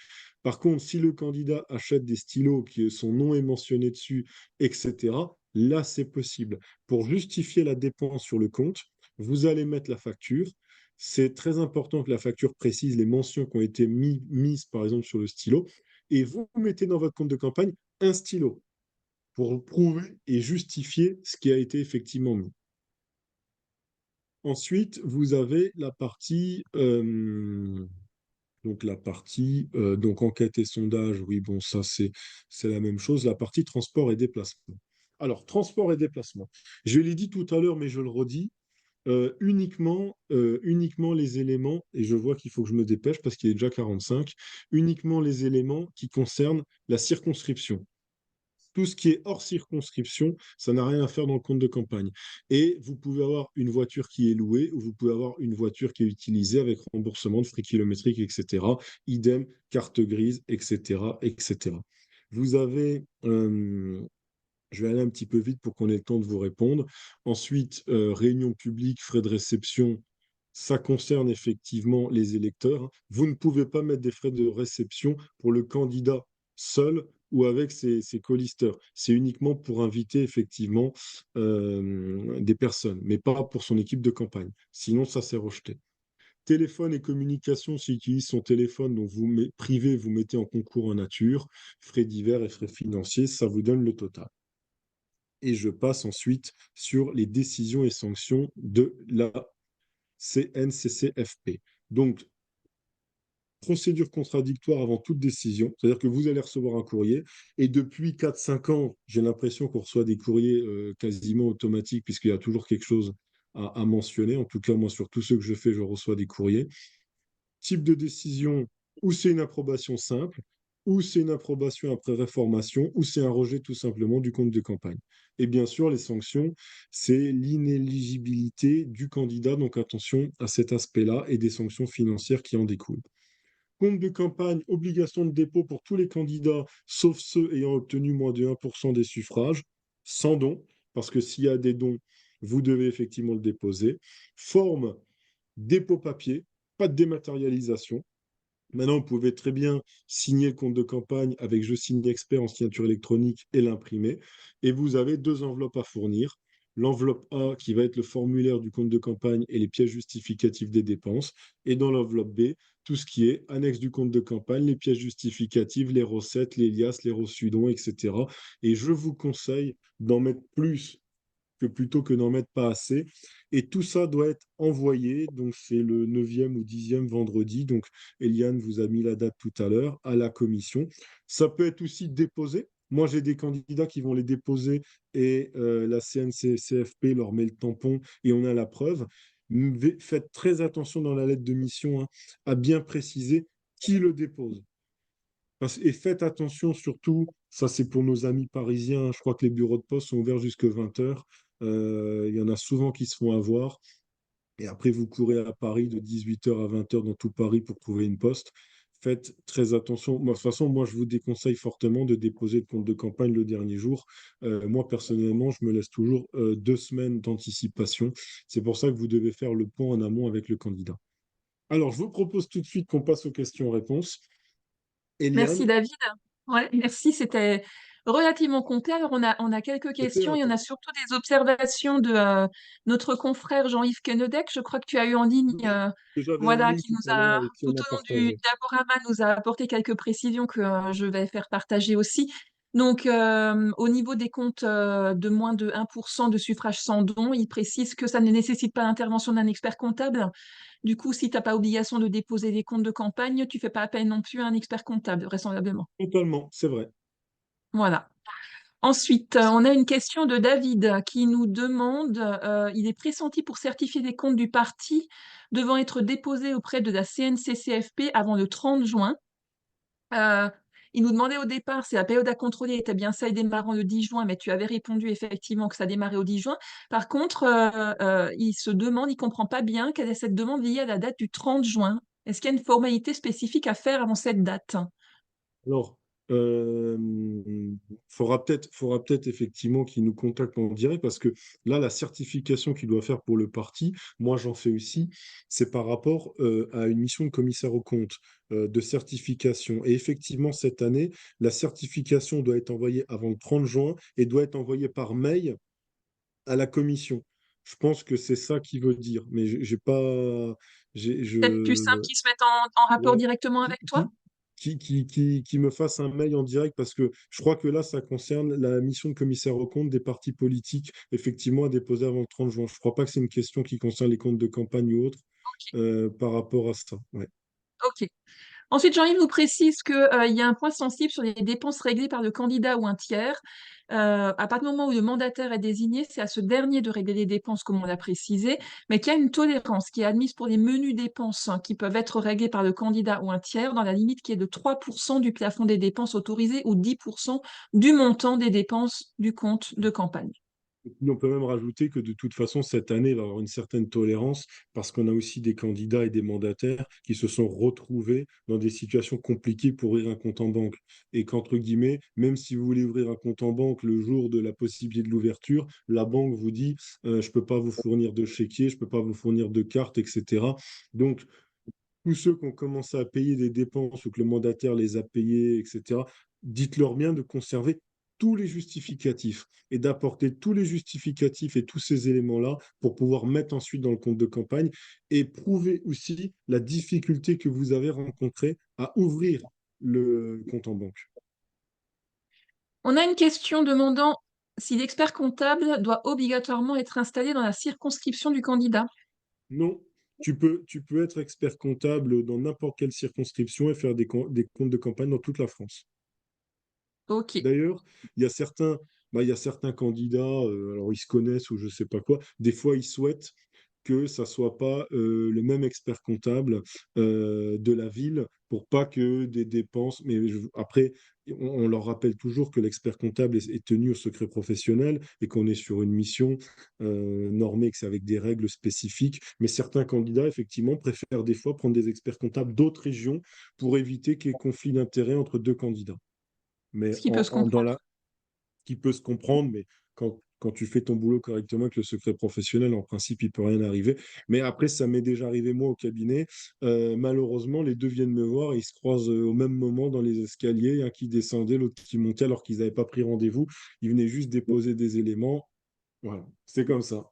Par contre, si le candidat achète des stylos, qui son nom est mentionné dessus, etc., là, c'est possible. Pour justifier la dépense sur le compte, vous allez mettre la facture. C'est très important que la facture précise les mentions qui ont été mises, par exemple, sur le stylo. Et vous mettez dans votre compte de campagne un stylo pour prouver et justifier ce qui a été effectivement mis. Ensuite, vous avez donc enquête et sondage, oui, bon, ça c'est la même chose. La partie transport et déplacement. Alors, transport et déplacement. Je l'ai dit tout à l'heure, mais je le redis, uniquement les éléments, et je vois qu'il faut que je me dépêche parce qu'il est déjà 45, uniquement les éléments qui concernent la circonscription. Tout ce qui est hors circonscription, ça n'a rien à faire dans le compte de campagne. Et vous pouvez avoir une voiture qui est louée ou vous pouvez avoir une voiture qui est utilisée avec remboursement de frais kilométriques, etc. Idem, carte grise, etc. etc. Vous avez, je vais aller un petit peu vite pour qu'on ait le temps de vous répondre. Ensuite, réunion publique, frais de réception, ça concerne effectivement les électeurs. Vous ne pouvez pas mettre des frais de réception pour le candidat seul ou avec ses co-listeurs. C'est uniquement pour inviter effectivement des personnes, mais pas pour son équipe de campagne. Sinon, ça c'est rejeté. Téléphone et communication, s'il utilise son téléphone, donc privé, vous mettez en concours en nature, frais divers et frais financiers, ça vous donne le total. Et je passe ensuite sur les décisions et sanctions de la CNCCFP. Donc, procédure contradictoire avant toute décision, c'est-à-dire que vous allez recevoir un courrier, et depuis 4-5 ans, j'ai l'impression qu'on reçoit des courriers quasiment automatiques, puisqu'il y a toujours quelque chose à mentionner. En tout cas, moi, sur tous ceux que je fais, je reçois des courriers. Type de décision, ou c'est une approbation simple, ou c'est une approbation après réformation, ou c'est un rejet tout simplement du compte de campagne. Et bien sûr, les sanctions, c'est l'inéligibilité du candidat, donc attention à cet aspect-là, et des sanctions financières qui en découlent. Compte de campagne, obligation de dépôt pour tous les candidats, sauf ceux ayant obtenu moins de 1% des suffrages, sans don, parce que s'il y a des dons, vous devez effectivement le déposer. Forme, dépôt papier, pas de dématérialisation. Maintenant, vous pouvez très bien signer le compte de campagne avec Je signe expert en signature électronique et l'imprimer. Et vous avez 2 enveloppes à fournir. L'enveloppe A qui va être le formulaire du compte de campagne et les pièces justificatives des dépenses. Et dans l'enveloppe B, tout ce qui est annexe du compte de campagne, les pièces justificatives, les recettes, les liasses, les reçus-dons, etc. Et je vous conseille d'en mettre plus que plutôt que d'en mettre pas assez. Et tout ça doit être envoyé, donc c'est le 9e ou 10e vendredi, donc Eliane vous a mis la date tout à l'heure, à la commission. Ça peut être aussi déposé. Moi, j'ai des candidats qui vont les déposer et la CNCCFP leur met le tampon et on a la preuve. Faites très attention dans la lettre de mission, hein, à bien préciser qui le dépose. Et faites attention surtout, ça c'est pour nos amis parisiens, je crois que les bureaux de poste sont ouverts jusqu'à 20 heures. Il y en a souvent qui se font avoir. Et après, vous courez à Paris de 18 heures à 20 heures dans tout Paris pour trouver une poste. Faites très attention. Moi, de toute façon, moi, je vous déconseille fortement de déposer le compte de campagne le dernier jour. Moi, personnellement, je me laisse toujours 2 semaines d'anticipation. C'est pour ça que vous devez faire le point en amont avec le candidat. Alors, je vous propose tout de suite qu'on passe aux questions-réponses. Merci Eliane, David. Ouais, merci, c'était relativement complet. Alors on a quelques c'était questions, il y en a intense. surtout des observations de notre confrère Jean-Yves Kennedec, je crois que tu as eu en ligne, Oui, que j'avais en voilà, ligne qui tout nous à l'heure a, avec qui tout on a au long du partagé. diaporama, nous a apporté quelques précisions que je vais faire partager aussi. Donc, au niveau des comptes de moins de 1% de suffrage sans don, il précise que ça ne nécessite pas l'intervention d'un expert comptable. Du coup, si tu n'as pas obligation de déposer des comptes de campagne, tu fais pas appel non plus à un expert comptable, vraisemblablement. Totalement, c'est vrai. Voilà. Ensuite, on a une question de David qui nous demande, il est pressenti pour certifier des comptes du parti devant être déposés auprès de la CNCCFP avant le 30 juin. Euh, il nous demandait au départ si la période à contrôler était bien celle démarrant le 10 juin, mais tu avais répondu effectivement que ça démarrait au 10 juin. Par contre, il se demande, il comprend pas bien quelle est cette demande liée à la date du 30 juin. Est-ce qu'il y a une formalité spécifique à faire avant cette date? Alors, faudra peut-être effectivement qu'il nous contacte en direct parce que là, la certification qu'il doit faire pour le parti, moi j'en fais aussi, c'est par rapport à une mission de commissaire aux comptes, de certification. Et effectivement, cette année, la certification doit être envoyée avant le 30 juin et doit être envoyée par mail à la commission. Je pense que c'est ça qu'il veut dire, mais j'ai pas, Peut-être plus simple qu'ils se mettent en rapport ouais, directement qui, avec toi? qui, qui me fasse un mail en direct parce que je crois que là, ça concerne la mission de commissaire aux comptes des partis politiques, effectivement, à déposer avant le 30 juin. Je ne crois pas que c'est une question qui concerne les comptes de campagne ou autre par rapport à ça. Ouais. Ok. Ensuite, Jean-Yves nous précise qu'il y a un point sensible sur les dépenses réglées par le candidat ou un tiers. À partir du moment où le mandataire est désigné, c'est à ce dernier de régler les dépenses, comme on l'a précisé, mais qu'il y a une tolérance qui est admise pour les menus dépenses, hein, qui peuvent être réglées par le candidat ou un tiers dans la limite qui est de 3% du plafond des dépenses autorisées ou 10% du montant des dépenses du compte de campagne. Et puis, on peut même rajouter que de toute façon, cette année, il va y avoir une certaine tolérance parce qu'on a aussi des candidats et des mandataires qui se sont retrouvés dans des situations compliquées pour ouvrir un compte en banque. Et qu'entre guillemets, même si vous voulez ouvrir un compte en banque le jour de la possibilité de l'ouverture, la banque vous dit, je ne peux pas vous fournir de chéquier, je ne peux pas vous fournir de carte, etc. Donc, tous ceux qui ont commencé à payer des dépenses ou que le mandataire les a payées, etc., dites-leur bien de conserver tous les justificatifs et d'apporter tous les justificatifs et tous ces éléments-là pour pouvoir mettre ensuite dans le compte de campagne et prouver aussi la difficulté que vous avez rencontrée à ouvrir le compte en banque. On a une question demandant si l'expert comptable doit obligatoirement être installé dans la circonscription du candidat. Non, tu peux être expert comptable dans n'importe quelle circonscription et faire des comptes de campagne dans toute la France. Ok. D'ailleurs, il y a certains candidats, alors ils se connaissent ou je sais pas quoi, des fois ils souhaitent que ça soit pas le même expert comptable de la ville pour pas que des dépenses. Mais après, on leur rappelle toujours que l'expert comptable est tenu au secret professionnel et qu'on est sur une mission normée, que c'est avec des règles spécifiques. Mais certains candidats, effectivement, préfèrent des fois prendre des experts comptables d'autres régions pour éviter qu'il y ait conflit d'intérêts entre deux candidats. Mais Ce qui peut se dans comprendre. la, qui peut se comprendre, mais quand tu fais ton boulot correctement avec le secret professionnel, en principe, il peut rien arriver. Mais après, ça m'est déjà arrivé, moi, au cabinet. Malheureusement, les deux viennent me voir et ils se croisent au même moment dans les escaliers, un qui descendait, l'autre qui montait alors qu'ils n'avaient pas pris rendez-vous. Ils venaient juste déposer des éléments. Voilà, c'est comme ça.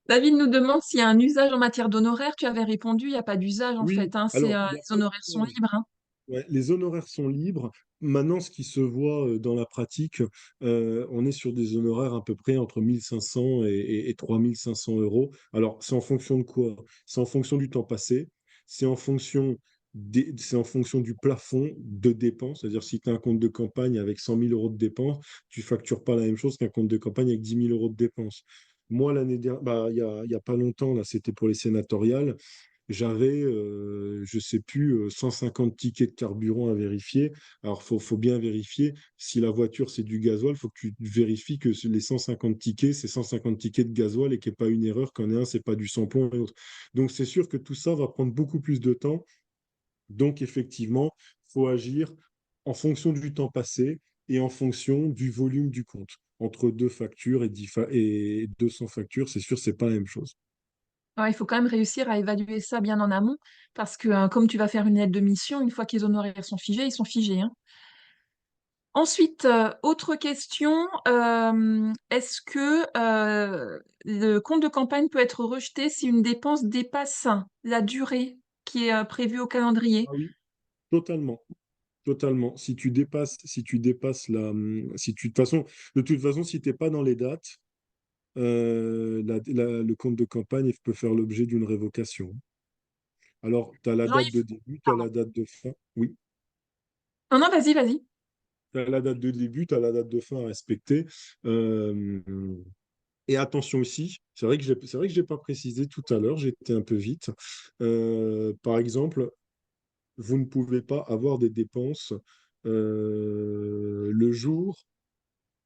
David nous demande s'il y a un usage en matière d'honoraires. Tu avais répondu, il n'y a pas d'usage en Oui, fait, hein. alors, il n'y a Les pas honoraires sont d'usage. libres, hein. Ouais, les honoraires sont libres. Maintenant, ce qui se voit dans la pratique, on est sur des honoraires à peu près entre 1500 et 3500 euros. Alors, c'est en fonction de quoi? C'est en fonction du temps passé, c'est en fonction c'est en fonction du plafond de dépenses. C'est-à-dire, si tu as un compte de campagne avec 100 000 euros de dépenses, tu factures pas la même chose qu'un compte de campagne avec 10 000 euros de dépenses. Moi, l'année dernière, bah, il y a pas longtemps, là, c'était pour les sénatoriales, j'avais, je sais plus, 150 tickets de carburant à vérifier. Alors, faut bien vérifier. Si la voiture, c'est du gasoil, il faut que tu vérifies que les 150 tickets, c'est 150 tickets de gasoil et qu'il n'y ait pas une erreur, qu'en ait un, c'est pas du samplon et autres. Donc, c'est sûr que tout ça va prendre beaucoup plus de temps. Donc, effectivement, il faut agir en fonction du temps passé et en fonction du volume du compte. Entre deux factures et 200 factures, c'est sûr, c'est pas la même chose. Ouais, il faut quand même réussir à évaluer ça bien en amont, parce que comme tu vas faire une lettre de mission, une fois que les honoraires sont figés, ils sont figés, hein. Ensuite, autre question, est-ce que le compte de campagne peut être rejeté si une dépense dépasse la durée qui est prévue au calendrier? Ah oui, totalement. Totalement. Si tu dépasses si tu, de toute façon, si tu n'es pas dans les dates, le compte de campagne peut faire l'objet d'une révocation. Alors, tu as la date Jean-Yves, de début, tu as pardon. la date de fin. Oui, Non, non, vas-y, vas-y. tu as la date de début, tu as la date de fin à respecter. Euh, et attention aussi, c'est vrai que j'ai pas précisé tout à l'heure, j'ai été un peu vite. Par exemple, vous ne pouvez pas avoir des dépenses le jour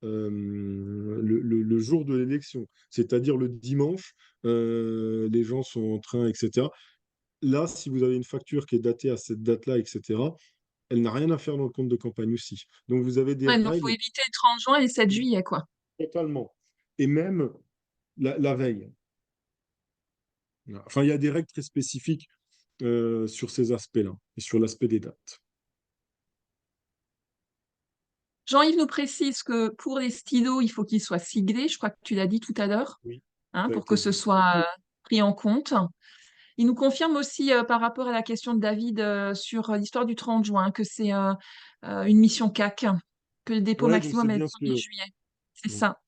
le jour de l'élection, c'est-à-dire le dimanche, les gens sont en train, etc. Là, si vous avez une facture qui est datée à cette date-là, etc., elle n'a rien à faire dans le compte de campagne aussi. Donc vous avez des Ouais, donc faut règles éviter le 30 juin et le 7 juillet, quoi. totalement. Et même la veille. Enfin, il y a des règles très spécifiques sur ces aspects-là et sur l'aspect des dates. Jean-Yves nous précise que pour les stylos, il faut qu'ils soient siglés, je crois que tu l'as dit tout à l'heure, Oui, hein, ça a pour que été ce dit. soit pris en compte. Il nous confirme aussi par rapport à la question de David sur l'histoire du 30 juin que c'est une mission CAC, que le dépôt Ouais, donc c'est maximum est le bien ce 1er que juillet. C'est bon, ça.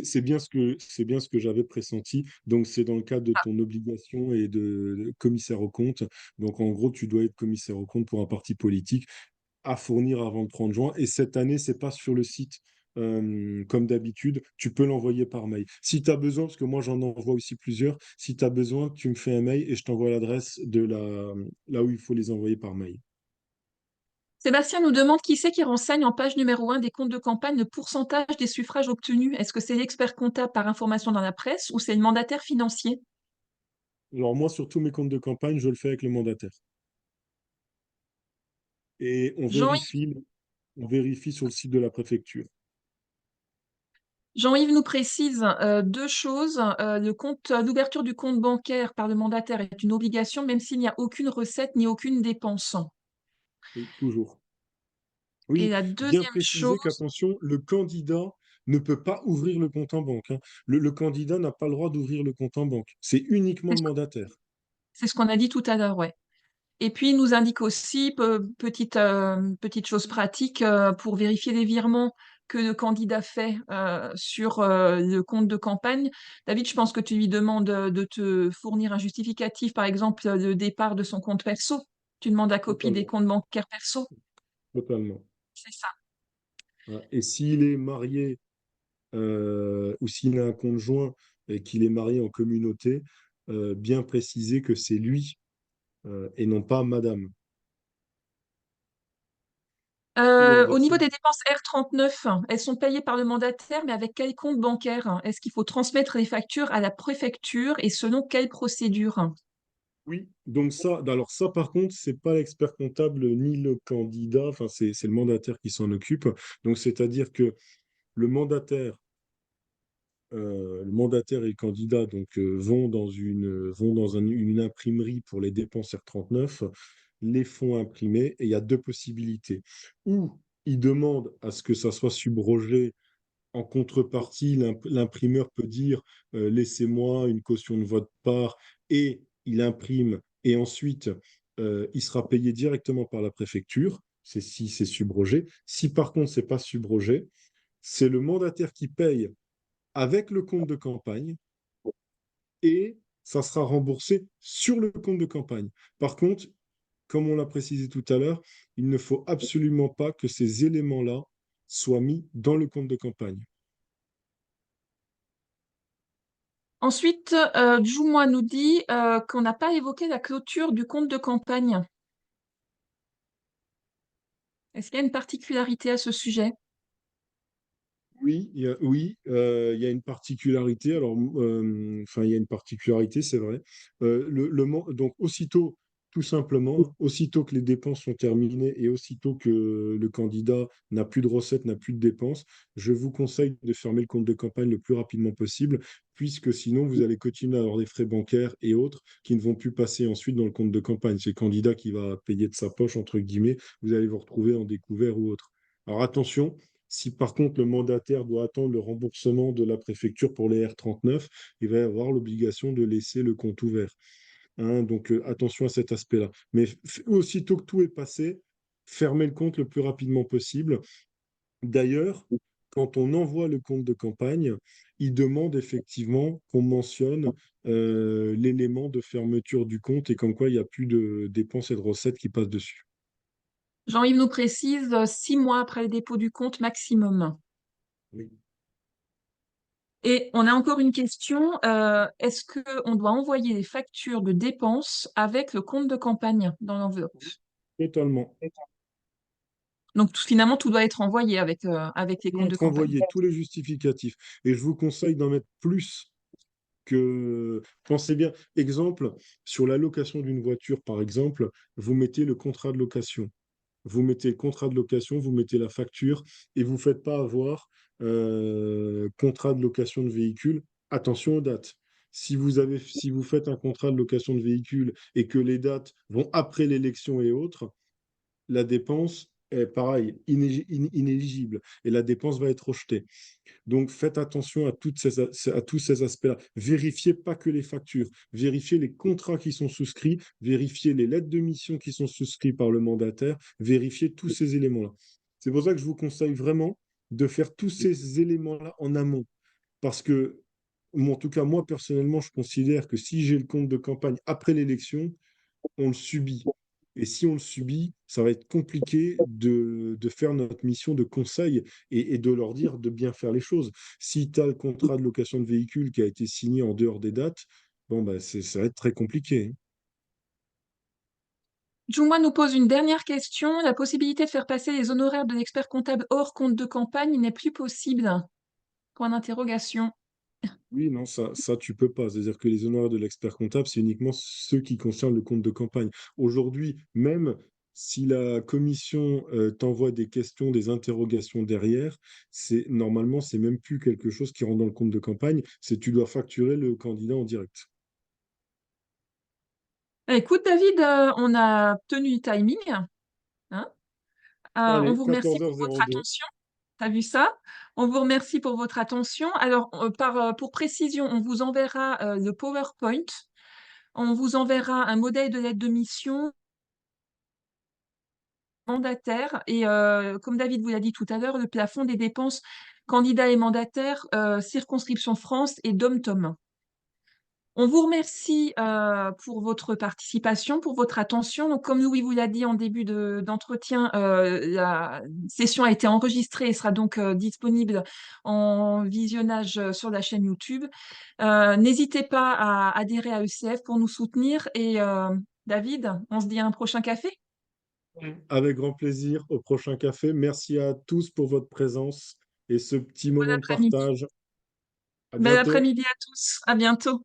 c'est bien ce que j'avais pressenti. Donc, c'est dans le cadre de Ah. ton obligation et de commissaire au compte. Donc, en gros, tu dois être commissaire au compte pour un parti politique à fournir avant le 30 juin. Et cette année, c'est pas sur le site comme d'habitude. Tu peux l'envoyer par mail. Si tu as besoin, parce que moi, j'en envoie aussi plusieurs, si tu as besoin, tu me fais un mail et je t'envoie l'adresse de là où il faut les envoyer par mail. Sébastien nous demande qui c'est qui renseigne en page numéro 1 des comptes de campagne le pourcentage des suffrages obtenus. Est-ce que c'est l'expert comptable par information dans la presse ou c'est le mandataire financier? Alors, moi, sur tous mes comptes de campagne, je le fais avec le mandataire. Et Jean-Yves on vérifie sur le site de la préfecture. Jean-Yves nous précise deux choses. L'ouverture du compte bancaire par le mandataire est une obligation, même s'il n'y a aucune recette ni aucune dépense. Oui, toujours. Et Oui, la bien deuxième préciser chose, qu'attention, le candidat ne peut pas ouvrir le compte en banque, hein. Le candidat n'a pas le droit d'ouvrir le compte en banque. C'est uniquement c'est le ce mandataire. c'est ce qu'on a dit tout à l'heure, ouais. Et puis, il nous indique aussi, petite chose pratique, pour vérifier les virements que le candidat fait sur le compte de campagne. David, je pense que tu lui demandes de te fournir un justificatif, par exemple, de départ de son compte perso. Tu demandes la copie des Totalement. comptes bancaires perso. Totalement. C'est ça. Ouais. Et s'il est marié ou s'il a un conjoint et qu'il est marié en communauté, bien préciser que c'est lui et non pas madame. Ou Au niveau des inversement. dépenses R39, elles sont payées par le mandataire, mais avec quel compte bancaire? Est-ce qu'il faut transmettre les factures à la préfecture et selon quelle procédure? Oui, donc ça, alors ça par contre, c'est pas l'expert comptable ni le candidat, enfin c'est le mandataire qui s'en occupe. Donc c'est-à-dire que le mandataire, le mandataire et le candidat vont dans une imprimerie pour les dépenses R39, les font imprimer et il y a deux possibilités. Ou ils demandent à ce que ça soit subrogé. En contrepartie, l'imprimeur peut dire laissez-moi une caution de votre part et il imprime et ensuite il sera payé directement par la préfecture, c'est si c'est subrogé. Si par contre c'est pas subrogé, c'est le mandataire qui paye avec le compte de campagne et ça sera remboursé sur le compte de campagne. Par contre, comme on l'a précisé tout à l'heure, il ne faut absolument pas que ces éléments-là soient mis dans le compte de campagne. Ensuite, Joumois nous dit qu'on n'a pas évoqué la clôture du compte de campagne. Est-ce qu'il y a une particularité à ce sujet? Oui, il y a une particularité. Alors, enfin, il y a une particularité, c'est vrai. Donc, tout simplement, aussitôt que les dépenses sont terminées et aussitôt que le candidat n'a plus de recettes, n'a plus de dépenses, je vous conseille de fermer le compte de campagne le plus rapidement possible, puisque sinon, vous allez continuer à avoir des frais bancaires et autres qui ne vont plus passer ensuite dans le compte de campagne. C'est le candidat qui va payer de sa poche, entre guillemets. Vous allez vous retrouver en découvert ou autre. Alors, attention. Si par contre le mandataire doit attendre le remboursement de la préfecture pour les R39, il va avoir l'obligation de laisser le compte ouvert. Hein, donc attention à cet aspect-là. Mais aussitôt que tout est passé, fermez le compte le plus rapidement possible. D'ailleurs, quand on envoie le compte de campagne, il demande effectivement qu'on mentionne l'élément de fermeture du compte et comme quoi il n'y a plus de dépenses et de recettes qui passent dessus. Jean-Yves nous précise 6 mois après le dépôt du compte maximum. Oui. Et on a encore une question. Est-ce qu'on doit envoyer les factures de dépenses avec le compte de campagne dans l'enveloppe? Totalement. Donc finalement, tout doit être envoyé avec les Doit comptes de être campagne. envoyé tous les justificatifs. Et je vous conseille d'en mettre plus que... Pensez bien, exemple, sur la location d'une voiture, par exemple, vous mettez le contrat de location. Vous mettez le contrat de location, vous mettez la facture et vous ne faites pas avoir contrat de location de véhicule. Attention aux dates. Si vous faites un contrat de location de véhicule et que les dates vont après l'élection et autres, la dépense est pareil, inéligible et la dépense va être rejetée. Donc faites attention à tous ces aspects-là. Vérifiez pas que les factures, vérifiez les contrats qui sont souscrits, vérifiez les lettres de mission qui sont souscrites par le mandataire, vérifiez tous ces éléments-là. C'est pour ça que je vous conseille vraiment de faire tous ces éléments-là en amont. Parce que, en tout cas, moi personnellement, je considère que si j'ai le compte de campagne après l'élection, on le subit. Et si on le subit, ça va être compliqué de faire notre mission de conseil et de leur dire de bien faire les choses. Si tu as le contrat de location de véhicule qui a été signé en dehors des dates, bon, bah, ça va être très compliqué. Hein. Jouma nous pose une dernière question. La possibilité de faire passer les honoraires de l'expert comptable hors compte de campagne n'est plus possible. Point d'interrogation. Oui, non, tu peux pas. C'est-à-dire que les honoraires de l'expert comptable, c'est uniquement ceux qui concernent le compte de campagne. Aujourd'hui, même si la commission t'envoie des questions, des interrogations derrière, normalement, c'est même plus quelque chose qui rentre dans le compte de campagne, c'est tu dois facturer le candidat en direct. Écoute, David, on a tenu le timing, hein. On Allez, vous remercie pour votre 14h02. attention. T'as vu ça? On vous remercie pour votre attention. Alors, pour précision, on vous enverra le PowerPoint. On vous enverra un modèle de lettre de mission mandataire. Et comme David vous l'a dit tout à l'heure, le plafond des dépenses candidats et mandataires, circonscription France et DOM-TOM. On vous remercie pour votre participation, pour votre attention. Donc, comme Louis vous l'a dit en début d'entretien, la session a été enregistrée et sera donc disponible en visionnage sur la chaîne YouTube. N'hésitez pas à adhérer à ECF pour nous soutenir. Et David, on se dit à un prochain café. Avec grand plaisir, au prochain café. Merci à tous pour votre présence et ce petit Bon moment de après-midi. partage. À Bel bientôt. après-midi à tous. À bientôt.